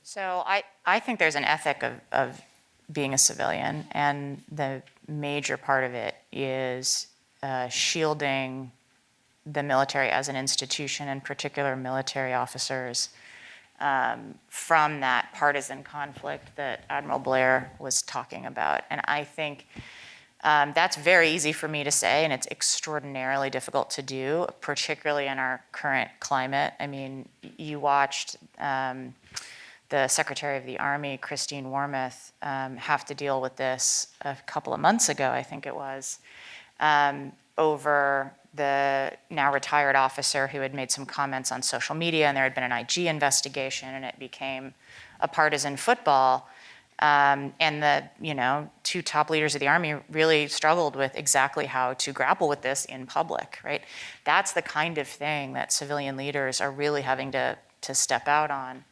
So I think there's an ethic of being a civilian, and the major part of it is shielding the military as an institution, in particular military officers, from that partisan conflict that Admiral Blair was talking about. And I think that's very easy for me to say, and it's extraordinarily difficult to do, particularly in our current climate. I mean, you watched the Secretary of the Army, Christine Wormuth, have to deal with this a couple of months ago, I think it was, over the now retired officer who had made some comments on social media, and there had been an IG investigation, and it became a partisan football. And the, two top leaders of the Army really struggled with exactly how to grapple with this in public, right? That's the kind of thing that civilian leaders are really having to step out on.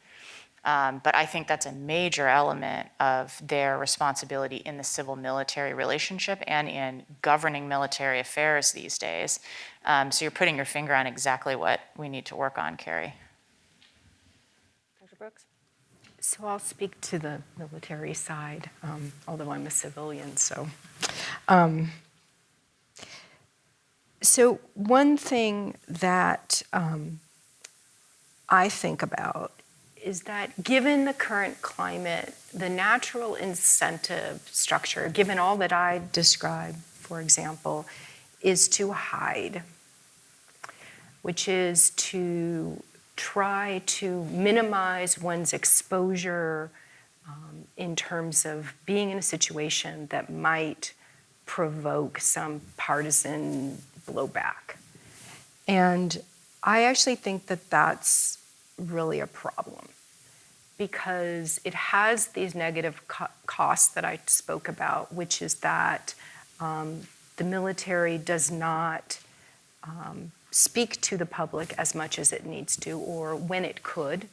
But I think that's a major element of their responsibility in the civil-military relationship and in governing military affairs these days. So you're putting your finger on exactly what we need to work on, Carrie. Dr. Brooks? So I'll speak to the military side, although I'm a civilian. So one thing that I think about is that given the current climate, the natural incentive structure, given all that I described, for example, is to hide, which is to try to minimize one's exposure in terms of being in a situation that might provoke some partisan blowback. And I actually think that that's really a problem because it has these negative costs that I spoke about, which is that the military does not speak to the public as much as it needs to or when it could.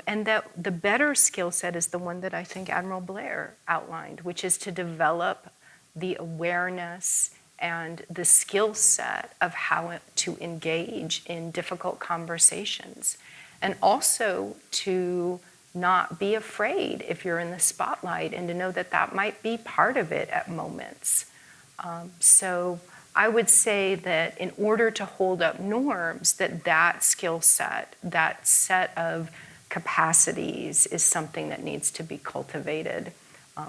And that the better skill set is the one that I think Admiral Blair outlined, which is to develop the awareness and the skill set of how to engage in difficult conversations. And also to not be afraid if you're in the spotlight and to know that that might be part of it at moments. So I would say that in order to hold up norms, that skill set, that set of capacities is something that needs to be cultivated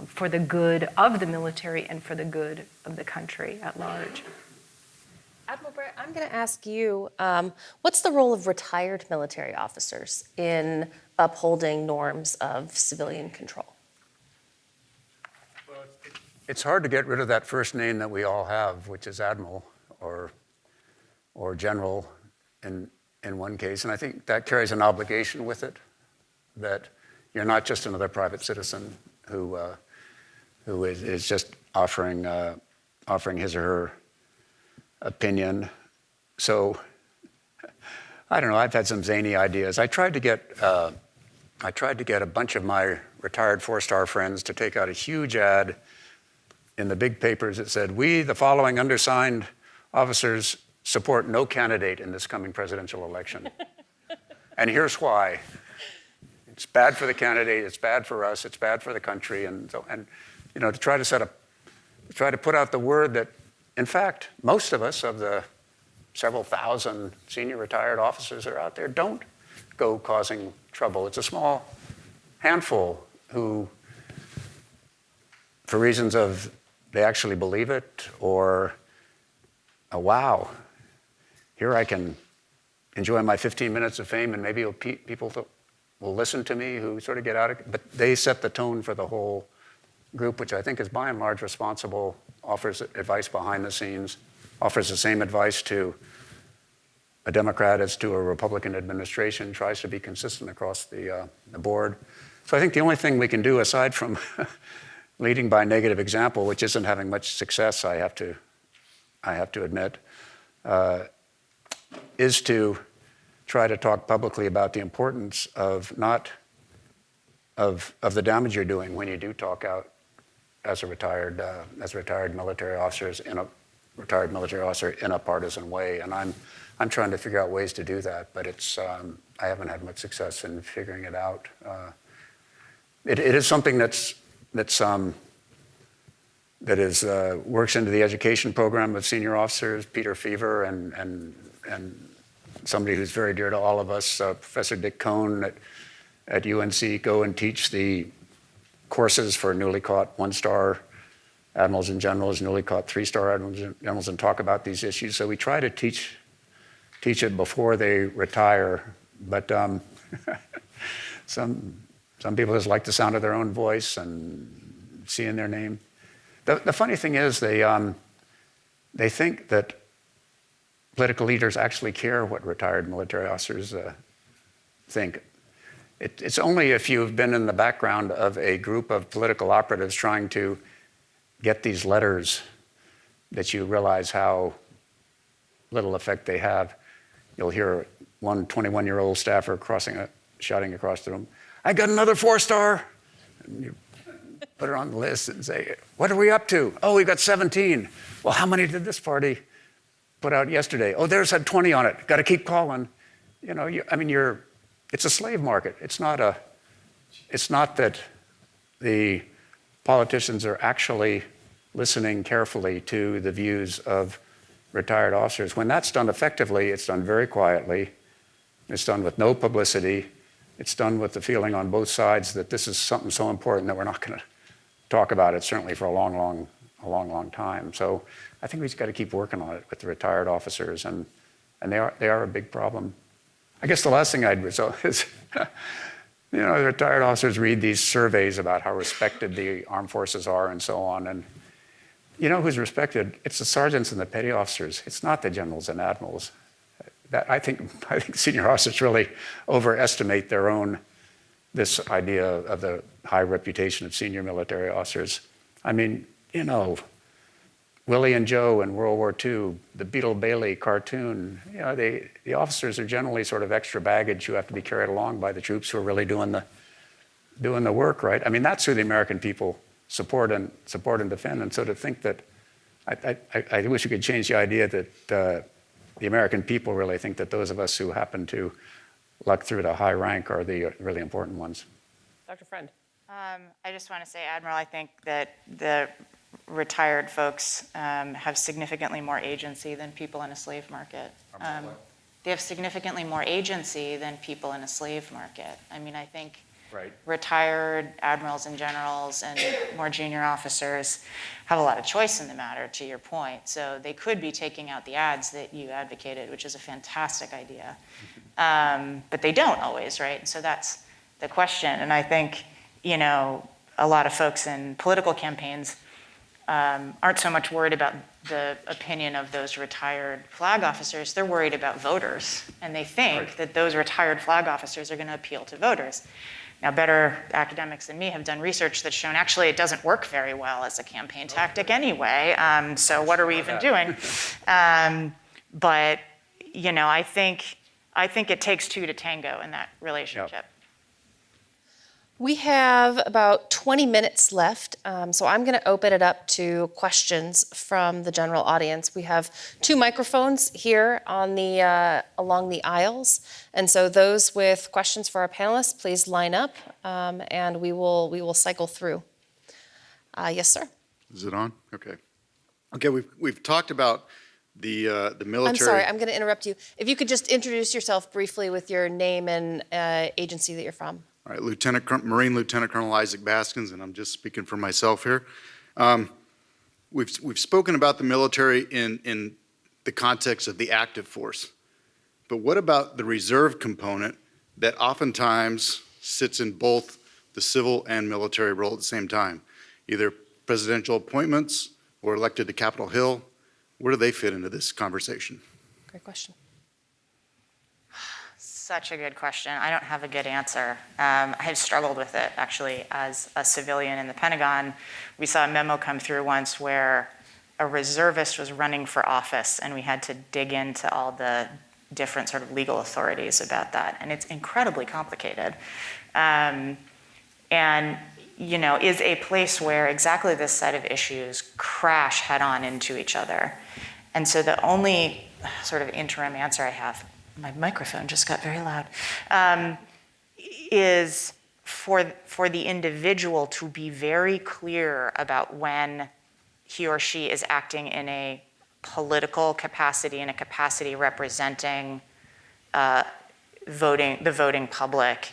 for the good of the military and for the good of the country at large. Admiral Blair, I'm going to ask you, what's the role of retired military officers in upholding norms of civilian control? It's hard to get rid of that first name that we all have, which is Admiral or General in one case. And I think that carries an obligation with it, that you're not just another private citizen who is just offering his or her opinion. So I don't know, I've had some zany ideas. I tried to get a bunch of my retired 4-star friends to take out a huge ad in the big papers that said, "We, the following undersigned officers, support no candidate in this coming presidential election." And here's why. It's bad for the candidate, it's bad for us, it's bad for the country, and to try to put out the word that, in fact, most of us, of the several thousand senior retired officers that are out there, don't go causing trouble. It's a small handful who, for reasons of they actually believe it, or, oh, wow, here I can enjoy my 15 minutes of fame and maybe people will listen to me who sort of get out of it. But they set the tone for the whole group, which I think is by and large responsible, offers advice behind the scenes, offers the same advice to a Democrat as to a Republican administration, tries to be consistent across the board. So I think the only thing we can do, aside from leading by negative example, which isn't having much success, I have to admit, is to try to talk publicly about the importance of the damage you're doing when you do talk out as a retired military officer in a partisan way. And I'm trying to figure out ways to do that, but I haven't had much success in figuring it out. It is something that works into the education program of senior officers. Peter Feaver and somebody who's very dear to all of us, Professor Dick Cohn at UNC, go and teach the courses for newly caught 1-star admirals and generals, newly caught 3-star admirals and generals, and talk about these issues. So we try to teach it before they retire, but some people just like the sound of their own voice and seeing their name. The funny thing is they think that political leaders actually care what retired military officers think. It's only if you've been in the background of a group of political operatives trying to get these letters that you realize how little effect they have. You'll hear one 21-year-old staffer shouting across the room, "I got another 4-star." And you put it on the list and say, "What are we up to?" "Oh, we got 17. "Well, how many did this party put out yesterday?" "Oh, theirs had 20 on it. Got to keep calling." You know, it's a slave market. It's not that the politicians are actually listening carefully to the views of retired officers. When that's done effectively, it's done very quietly. It's done with no publicity. It's done with the feeling on both sides that this is something so important that we're not going to talk about it, certainly for a long time. So I think we've just got to keep working on it with the retired officers, and they are a big problem. I guess the last thing I'd result is, the retired officers read these surveys about how respected the armed forces are and so on, and you know who's respected? It's the sergeants and the petty officers. It's not the generals and admirals. I think senior officers really overestimate this idea of the high reputation of senior military officers. I mean, Willie and Joe in World War II, the Beetle Bailey cartoon, the officers are generally sort of extra baggage who have to be carried along by the troops who are really doing the work, right? I mean, that's who the American people support and defend. And so to think that, I wish we could change the idea that the American people really think that those of us who happen to luck through to high rank are the really important ones. Dr. Friend. I just want to say, Admiral, I think that the retired folks have significantly more agency than people in a slave market. They have significantly more agency than people in a slave market. I mean, I think retired admirals and generals and more junior officers have a lot of choice in the matter, to your point. So they could be taking out the ads that you advocated, which is a fantastic idea. But they don't always, right? And so that's the question. And I think, a lot of folks in political campaigns aren't so much worried about the opinion of those retired flag officers. They're worried about voters. And they think that those retired flag officers are going to appeal to voters. Now, better academics than me have done research that's shown actually it doesn't work very well as a campaign tactic anyway. So what are we even doing? But, I think it takes two to tango in that relationship. Yep. We have about 20 minutes left, so I'm going to open it up to questions from the general audience. We have 2 microphones here on along the aisles, and so those with questions for our panelists, please line up, and we will cycle through. Yes, sir. Is it on? Okay. Okay, we've talked about the military. I'm sorry, I'm going to interrupt you. If you could just introduce yourself briefly with your name and agency that you're from. All right, Marine Lieutenant Colonel Isaac Baskins, and I'm just speaking for myself here. We've spoken about the military in the context of the active force, but what about the reserve component that oftentimes sits in both the civil and military role at the same time? Either presidential appointments or elected to Capitol Hill. Where do they fit into this conversation? Great question. Such a good question. I don't have a good answer. I have struggled with it, actually, as a civilian in the Pentagon. We saw a memo come through once where a reservist was running for office, and we had to dig into all the different sort of legal authorities about that. And it's incredibly complicated. And, is a place where exactly this set of issues crash head-on into each other. And so the only sort of interim answer I have, my microphone just got very loud, is for the individual to be very clear about when he or she is acting in a political capacity, in a capacity representing the voting public,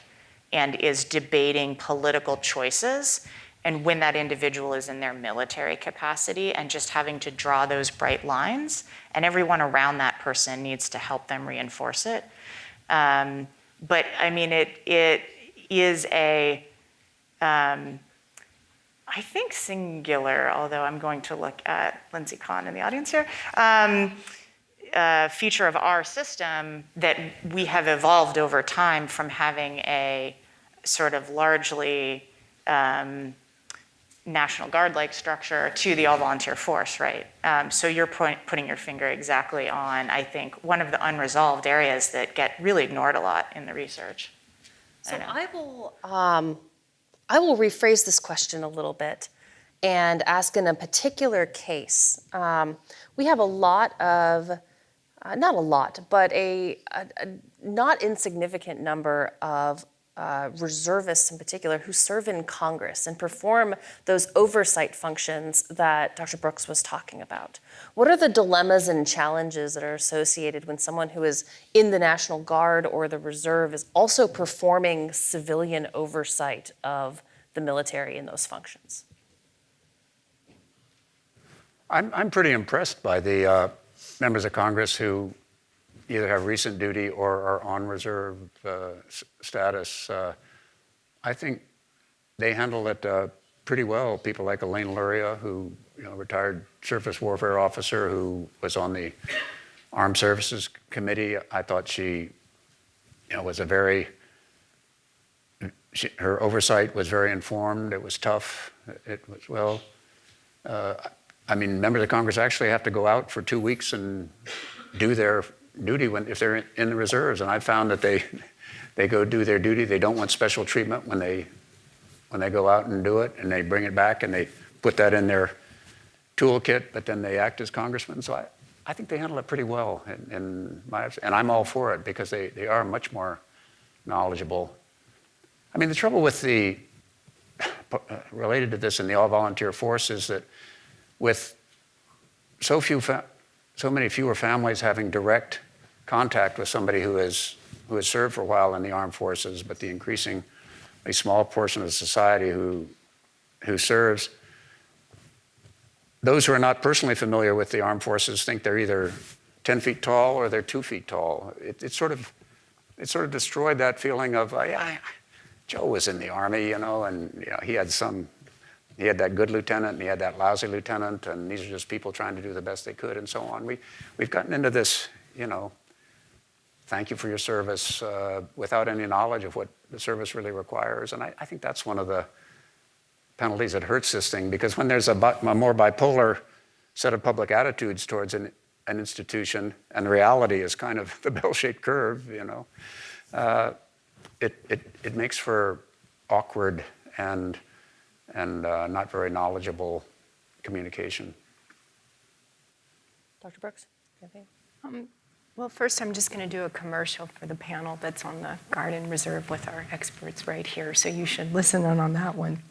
and is debating political choices, and when that individual is in their military capacity, and just having to draw those bright lines, and everyone around that person needs to help them reinforce it. But I mean, it is a, I think singular, although I'm going to look at Lindsay Kahn in the audience here, feature of our system that we have evolved over time from having a sort of largely National Guard-like structure to the all-volunteer force, right? So you're putting your finger exactly on, I think, one of the unresolved areas that get really ignored a lot in the research. So I will rephrase this question a little bit and ask in a particular case. We have a lot of, not a lot, but a not insignificant number of reservists in particular who serve in Congress and perform those oversight functions that Dr. Brooks was talking about. What are the dilemmas and challenges that are associated when someone who is in the National Guard or the Reserve is also performing civilian oversight of the military in those functions? I'm pretty impressed by the members of Congress who either have recent duty or are on reserve status. I think they handle it pretty well. People like Elaine Luria, who, retired surface warfare officer who was on the Armed Services Committee. I thought she, was her oversight was very informed. It was tough. It was, members of Congress actually have to go out for 2 weeks and do their duty if they're in the reserves, and I found that they go do their duty. They don't want special treatment when they go out and do it, and they bring it back and they put that in their toolkit, but then they act as congressmen. So I think they handle it pretty well, and I'm all for it because they are much more knowledgeable. The trouble with related to this in the all-volunteer force is that with so many fewer families having direct contact with somebody who has served for a while in the armed forces, but the increasingly small portion of society who serves, those who are not personally familiar with the armed forces think they're either 10 feet tall or they're 2 feet tall. It sort of destroyed that feeling of, Joe was in the Army, and he had that good lieutenant and he had that lousy lieutenant, and these are just people trying to do the best they could and so on. We've gotten into this, thank you for your service, without any knowledge of what the service really requires. And I think that's one of the penalties that hurts this thing, because when there's a more bipolar set of public attitudes towards an institution, and the reality is kind of the bell-shaped curve, it makes for awkward and not very knowledgeable communication. Dr. Brooks, anything? Well, first I'm just going to do a commercial for the panel that's on the Guard and Reserve with our experts right here, so you should listen in on that one.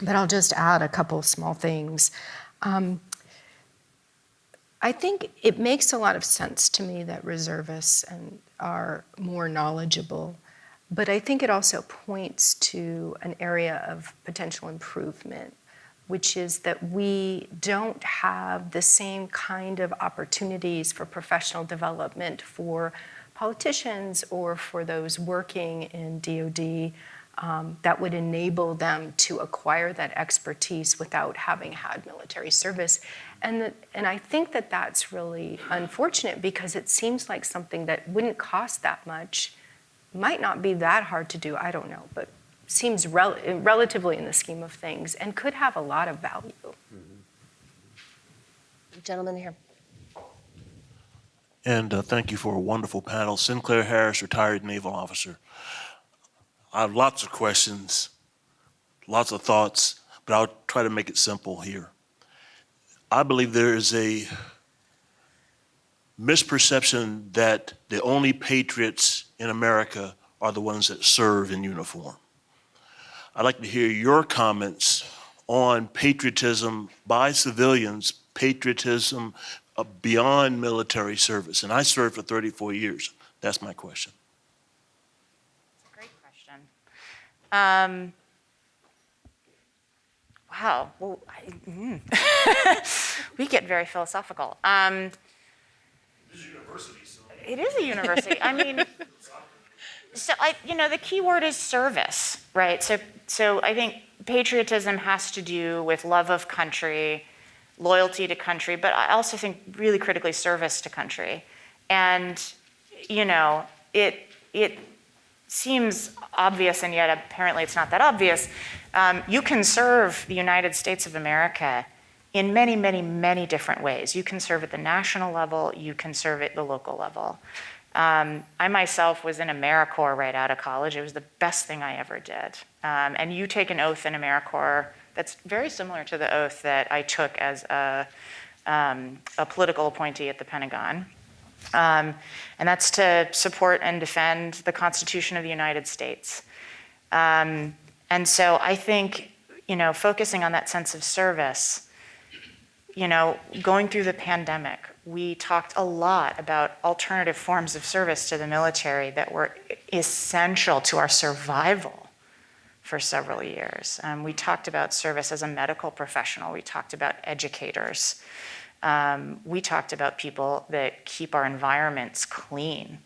But I'll just add a couple small things. I think it makes a lot of sense to me that reservists are more knowledgeable, but I think it also points to an area of potential improvement, which is that we don't have the same kind of opportunities for professional development for politicians or for those working in DoD that would enable them to acquire that expertise without having had military service. And I think that that's really unfortunate, because it seems like something that wouldn't cost that much, might not be that hard to do, I don't know, but seems relatively in the scheme of things and could have a lot of value. Mm-hmm. Gentleman here. And thank you for a wonderful panel. Sinclair Harris, retired naval officer. I have lots of questions, lots of thoughts, but I'll try to make it simple here. I believe there is a misperception that the only patriots in America are the ones that serve in uniform. I'd like to hear your comments on patriotism by civilians, patriotism beyond military service. And I served for 34 years. That's my question. That's a great question. Wow. Well, we get very philosophical. It is a university. It is a university. The key word is service, right? So I think patriotism has to do with love of country, loyalty to country, but I also think really critically service to country. And, it seems obvious, and yet apparently it's not that obvious. You can serve the United States of America in many, many, many different ways. You can serve at the national level, you can serve at the local level. I myself was in AmeriCorps right out of college. It was the best thing I ever did. And you take an oath in AmeriCorps that's very similar to the oath that I took as a political appointee at the Pentagon. And that's to support and defend the Constitution of the United States. And so I think, focusing on that sense of service, going through the pandemic, we talked a lot about alternative forms of service to the military that were essential to our survival for several years. We talked about service as a medical professional. We talked about educators. We talked about people that keep our environments clean.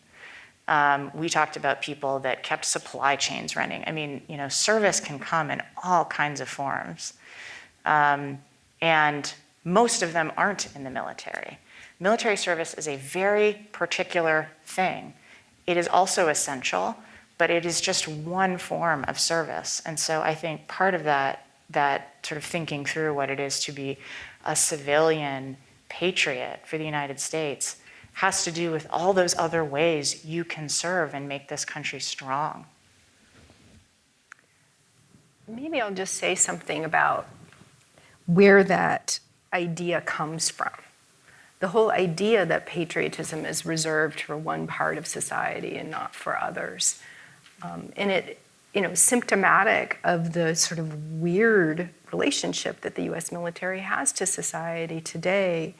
We talked about people that kept supply chains running. I mean, service can come in all kinds of forms. And most of them aren't in the military. Military service is a very particular thing. It is also essential, but it is just one form of service. And so I think part of that sort of thinking through what it is to be a civilian patriot for the United States has to do with all those other ways you can serve and make this country strong. Maybe I'll just say something about where that idea comes from. The whole idea that patriotism is reserved for one part of society and not for others. And it, symptomatic of the sort of weird relationship that the US military has to society today,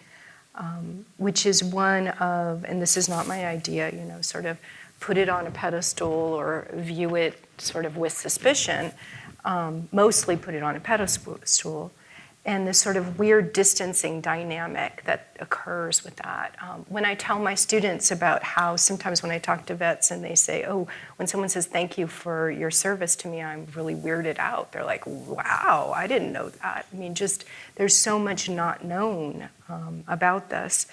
which is one of, and this is not my idea, sort of put it on a pedestal or view it sort of with suspicion, mostly put it on a pedestal, and the sort of weird distancing dynamic that occurs with that. When I tell my students about how sometimes when I talk to vets and they say, oh, when someone says thank you for your service to me, I'm really weirded out. They're like, wow, I didn't know that. I mean, just there's so much not known about this.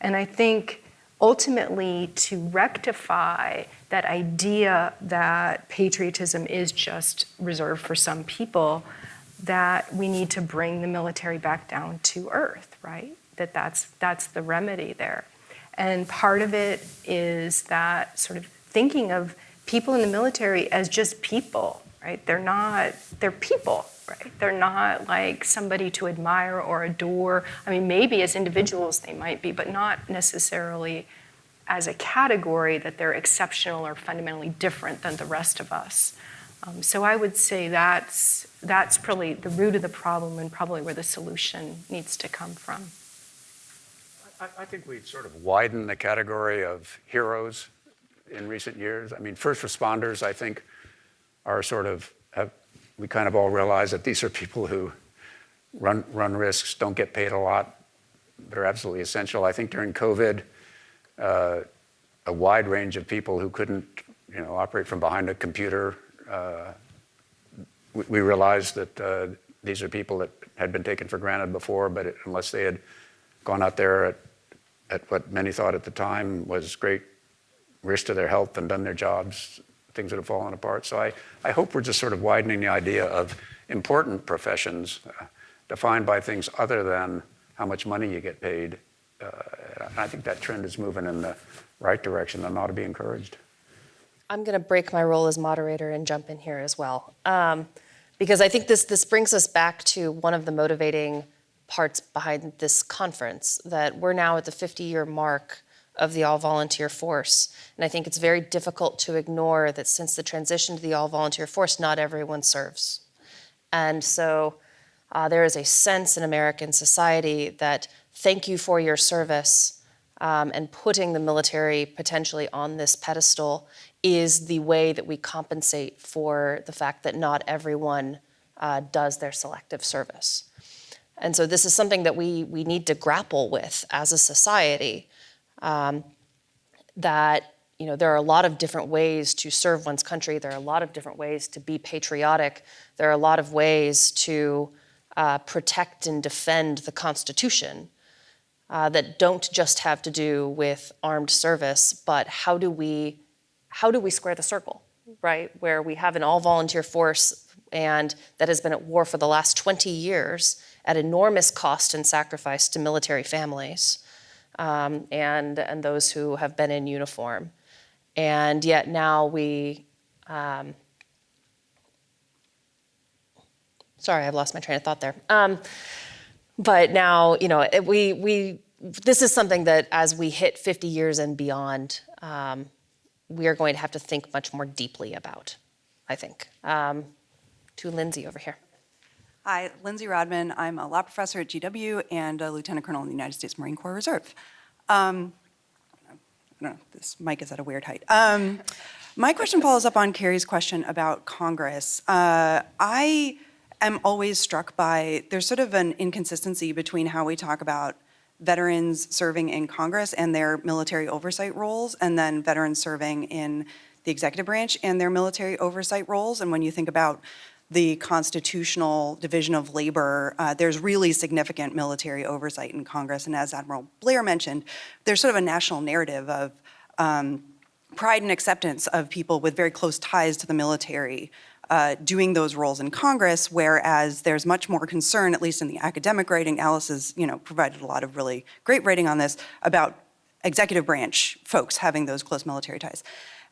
And I think ultimately to rectify that idea that patriotism is just reserved for some people, that we need to bring the military back down to earth, right? That's the remedy there. And part of it is that sort of thinking of people in the military as just people, right? They're people, right? They're not like somebody to admire or adore. I mean, maybe as individuals they might be, but not necessarily as a category that they're exceptional or fundamentally different than the rest of us. So I would say that's probably the root of the problem and probably where the solution needs to come from. I think we've sort of widened the category of heroes in recent years. I mean, first responders, I think, are we kind of all realize that these are people who run risks, don't get paid a lot, but are absolutely essential. I think during COVID, a wide range of people who couldn't, operate from behind a computer, we realized that these are people that had been taken for granted before, but unless they had gone out there at what many thought at the time was great risk to their health and done their jobs, things would have fallen apart. So I hope we're just sort of widening the idea of important professions defined by things other than how much money you get paid. And I think that trend is moving in the right direction and ought to be encouraged. I'm going to break my role as moderator and jump in here as well. Because I think this brings us back to one of the motivating parts behind this conference, that we're now at the 50-year mark of the all-volunteer force. And I think it's very difficult to ignore that since the transition to the all-volunteer force, not everyone serves. And so there is a sense in American society that thank you for your service, and putting the military potentially on this pedestal is the way that we compensate for the fact that not everyone does their selective service. And so this is something that we need to grapple with as a society, that there are a lot of different ways to serve one's country. There are a lot of different ways to be patriotic. There are a lot of ways to protect and defend the Constitution that don't just have to do with armed service, but how do we square the circle? right, where we have an all-volunteer force and that has been at war for the last 20 years at enormous cost and sacrifice to military families and those who have been in uniform. And yet now sorry, I've lost my train of thought there. But now, this is something that as we hit 50 years and beyond, we are going to have to think much more deeply about, I think. To Lindsay over here. Hi, Lindsay Rodman. I'm a law professor at GW and a lieutenant colonel in the United States Marine Corps Reserve. I don't know, this mic is at a weird height. My question follows up on Carrie's question about Congress. I am always struck by, there's sort of an inconsistency between how we talk about veterans serving in Congress and their military oversight roles, and then veterans serving in the executive branch and their military oversight roles. And when you think about the constitutional division of labor, there's really significant military oversight in Congress. And as Admiral Blair mentioned, there's sort of a national narrative of pride and acceptance of people with very close ties to the military doing those roles in Congress, whereas there's much more concern, at least in the academic writing. Alice has, provided a lot of really great writing on this, about executive branch folks having those close military ties.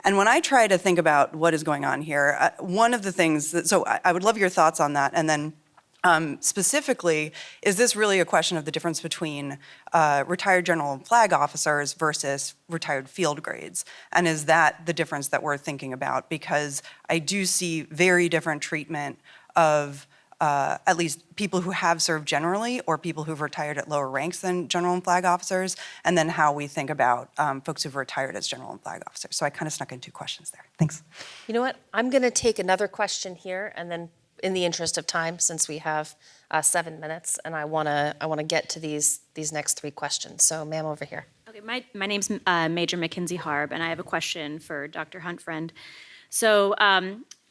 And when I try to think about what is going on here, one of the things so I would love your thoughts on that. And then specifically, is this really a question of the difference between retired general and flag officers versus retired field grades? And is that the difference that we're thinking about? Because I do see very different treatment of at least people who have served generally or people who've retired at lower ranks than general and flag officers, and then how we think about folks who've retired as general and flag officers. So I kind of snuck in two questions there. Thanks. You know what? I'm going to take another question here, and then in the interest of time, since we have 7 minutes, and I want to get to these next three questions. So, ma'am, over here. Okay, my name's Major Mackenzie Harb, and I have a question for Dr. Huntfriend. So,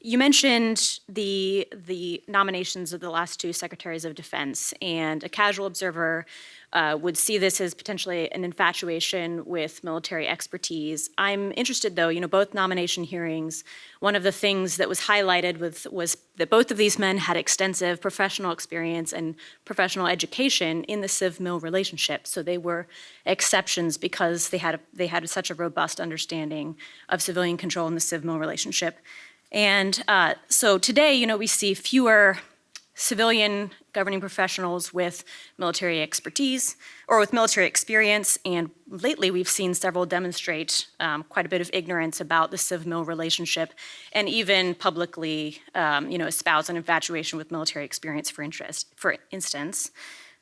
you mentioned the nominations of the last two secretaries of defense, and a casual observer would see this as potentially an infatuation with military expertise. I'm interested, though, both nomination hearings, one of the things that was highlighted was that both of these men had extensive professional experience and professional education in the civ-mil relationship. So they were exceptions because they had such a robust understanding of civilian control in the civ-mil relationship. And so today, we see fewer civilian governing professionals with military expertise or with military experience, and lately we've seen several demonstrate quite a bit of ignorance about the civ-mil relationship, and even publicly, espouse an infatuation with military experience, for instance.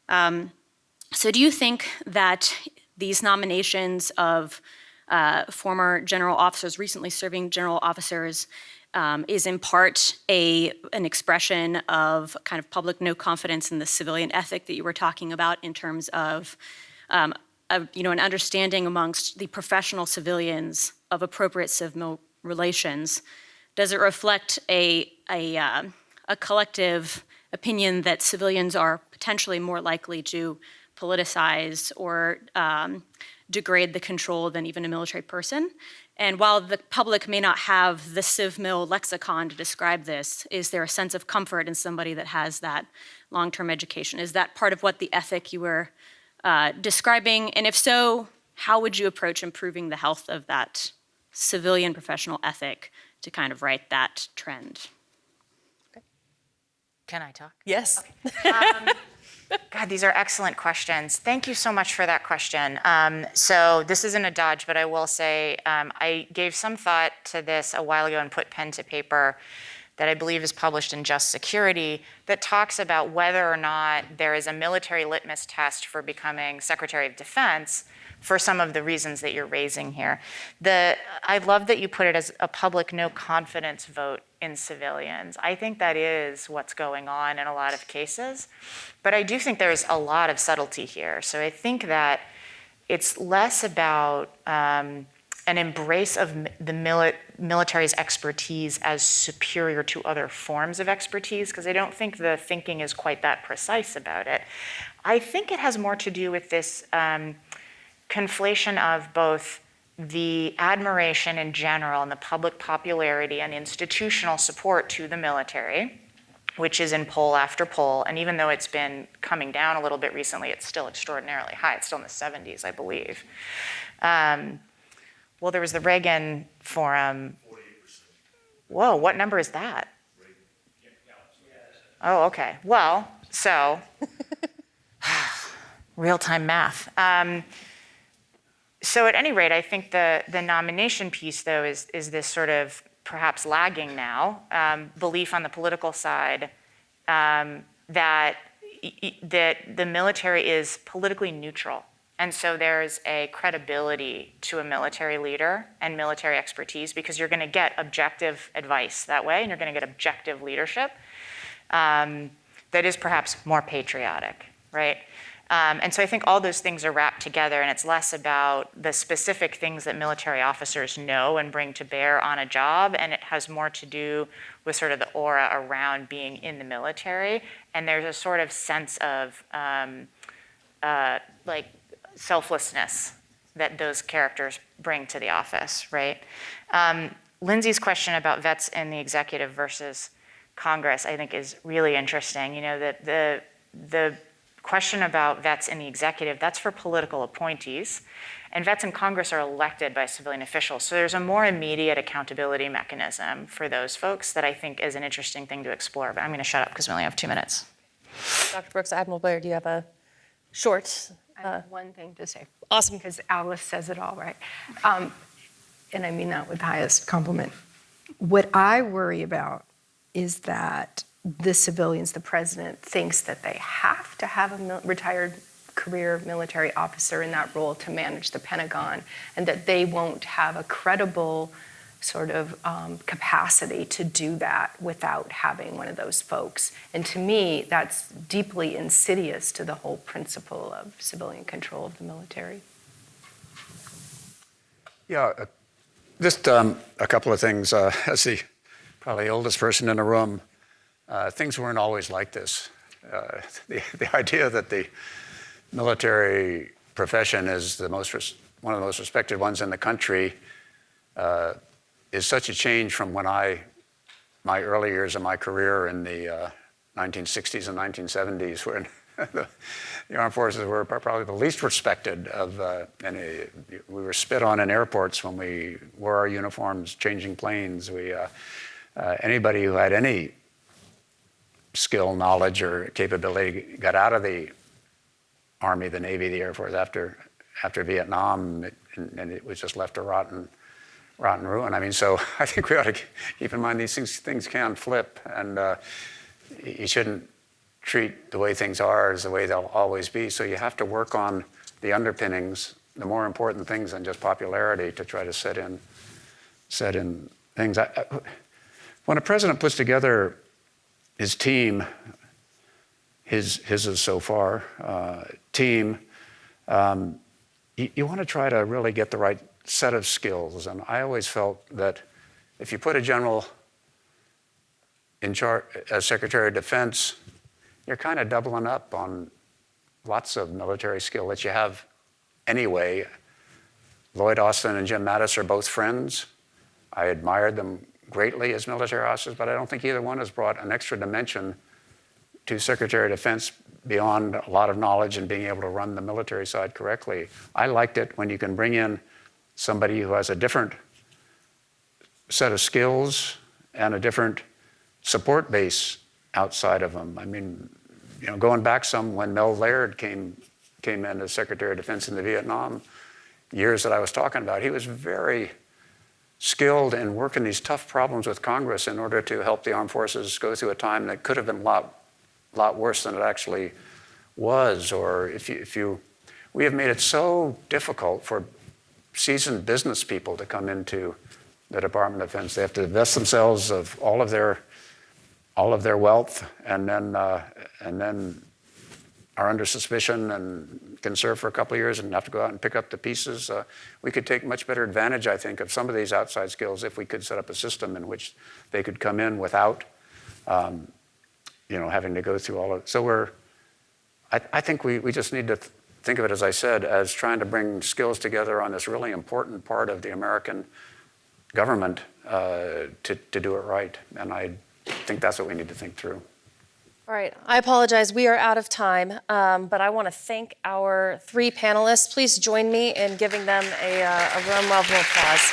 So do you think that these nominations of former general officers, recently serving general officers, is in part an expression of kind of public no confidence in the civilian ethic that you were talking about, in terms of an understanding amongst the professional civilians of appropriate civ-mil relations? Does it reflect a collective opinion that civilians are potentially more likely to politicize or degrade the control than even a military person? And while the public may not have the civ-mil lexicon to describe this, is there a sense of comfort in somebody that has that long-term education? Is that part of what the ethic you were describing? And if so, how would you approach improving the health of that civilian professional ethic to kind of right that trend? Can I talk? Yes. Okay. God, these are excellent questions. Thank you so much for that question. So this isn't a dodge, but I will say I gave some thought to this a while ago and put pen to paper that I believe is published in Just Security that talks about whether or not there is a military litmus test for becoming Secretary of Defense for some of the reasons that you're raising here. I love that you put it as a public no confidence vote in civilians. I think that is what's going on in a lot of cases, but I do think there's a lot of subtlety here. So I think that it's less about an embrace of the military's expertise as superior to other forms of expertise, because I don't think the thinking is quite that precise about it. I think it has more to do with this conflation of both the admiration in general and the public popularity and institutional support to the military, which is in poll after poll, and even though it's been coming down a little bit recently, it's still extraordinarily high. It's still in the 70s, I believe. Well, there was the Reagan Forum. 48%. Whoa, what number is that? Oh, okay. Well, so real-time math. So at any rate, I think the nomination piece, though, is this sort of perhaps lagging now, belief on the political side that the military is politically neutral. And so there's a credibility to a military leader and military expertise because you're going to get objective advice that way, and you're going to get objective leadership that is perhaps more patriotic, right? And so I think all those things are wrapped together, and it's less about the specific things that military officers know and bring to bear on a job, and it has more to do with sort of the aura around being in the military. And there's a sort of sense of like selflessness that those characters bring to the office, right? Lindsay's question about vets in the executive versus Congress, I think, is really interesting. You know, that the question about vets in the executive, that's for political appointees, and vets in Congress are elected by civilian officials. So there's a more immediate accountability mechanism for those folks that I think is an interesting thing to explore. But I'm going to shut up because we only have 2 minutes. Dr. Brooks, Admiral Blair, do you have a short? I have one thing to say. Awesome. Because Alice says it all right. And I mean that with the highest compliment. What I worry about is that the civilians, the president, thinks that they have to have a retired career military officer in that role to manage the Pentagon, and that they won't have a credible sort of capacity to do that without having one of those folks. And to me, that's deeply insidious to the whole principle of civilian control of the military. Yeah, just a couple of things. As the probably oldest person in the room, things weren't always like this. The idea that the military profession is one of the most respected ones in the country is such a change from when my early years of my career in the 1960s and 1970s, when the armed forces were probably the least respected of, and we were spit on in airports when we wore our uniforms, changing planes. Anybody who had any skill, knowledge, or capability got out of the Army, the Navy, the Air Force after Vietnam, and it was just left to rotten ruin. I mean, so I think we ought to keep in mind these things can flip, and you shouldn't treat the way things are as the way they'll always be. So you have to work on the underpinnings, the more important things than just popularity, to try to set in things. When a president puts together his team, his is so far, team, you want to try to really get the right set of skills. And I always felt that if you put a general in charge as Secretary of Defense, you're kind of doubling up on lots of military skill that you have anyway. Lloyd Austin and Jim Mattis are both friends. I admired them greatly as military officers, but I don't think either one has brought an extra dimension to Secretary of Defense beyond a lot of knowledge and being able to run the military side correctly. I liked it when you can bring in somebody who has a different set of skills and a different support base outside of them. I mean, you know, going back some when Mel Laird came in as Secretary of Defense in the Vietnam years that I was talking about, he was very skilled in working these tough problems with Congress in order to help the armed forces go through a time that could have been a lot worse than it actually was. Or we have made it so difficult for seasoned business people to come into the Department of Defense. They have to divest themselves of all of their wealth, and then are under suspicion and can serve for a couple of years and have to go out and pick up the pieces. We could take much better advantage, I think, of some of these outside skills if we could set up a system in which they could come in without, having to go through all of it. So I think we just need to think of it, as I said, as trying to bring skills together on this really important part of the American government to do it right. And I think that's what we need to think through. All right, I apologize, we are out of time, but I want to thank our 3 panelists. Please join me in giving them a warm, welcome applause.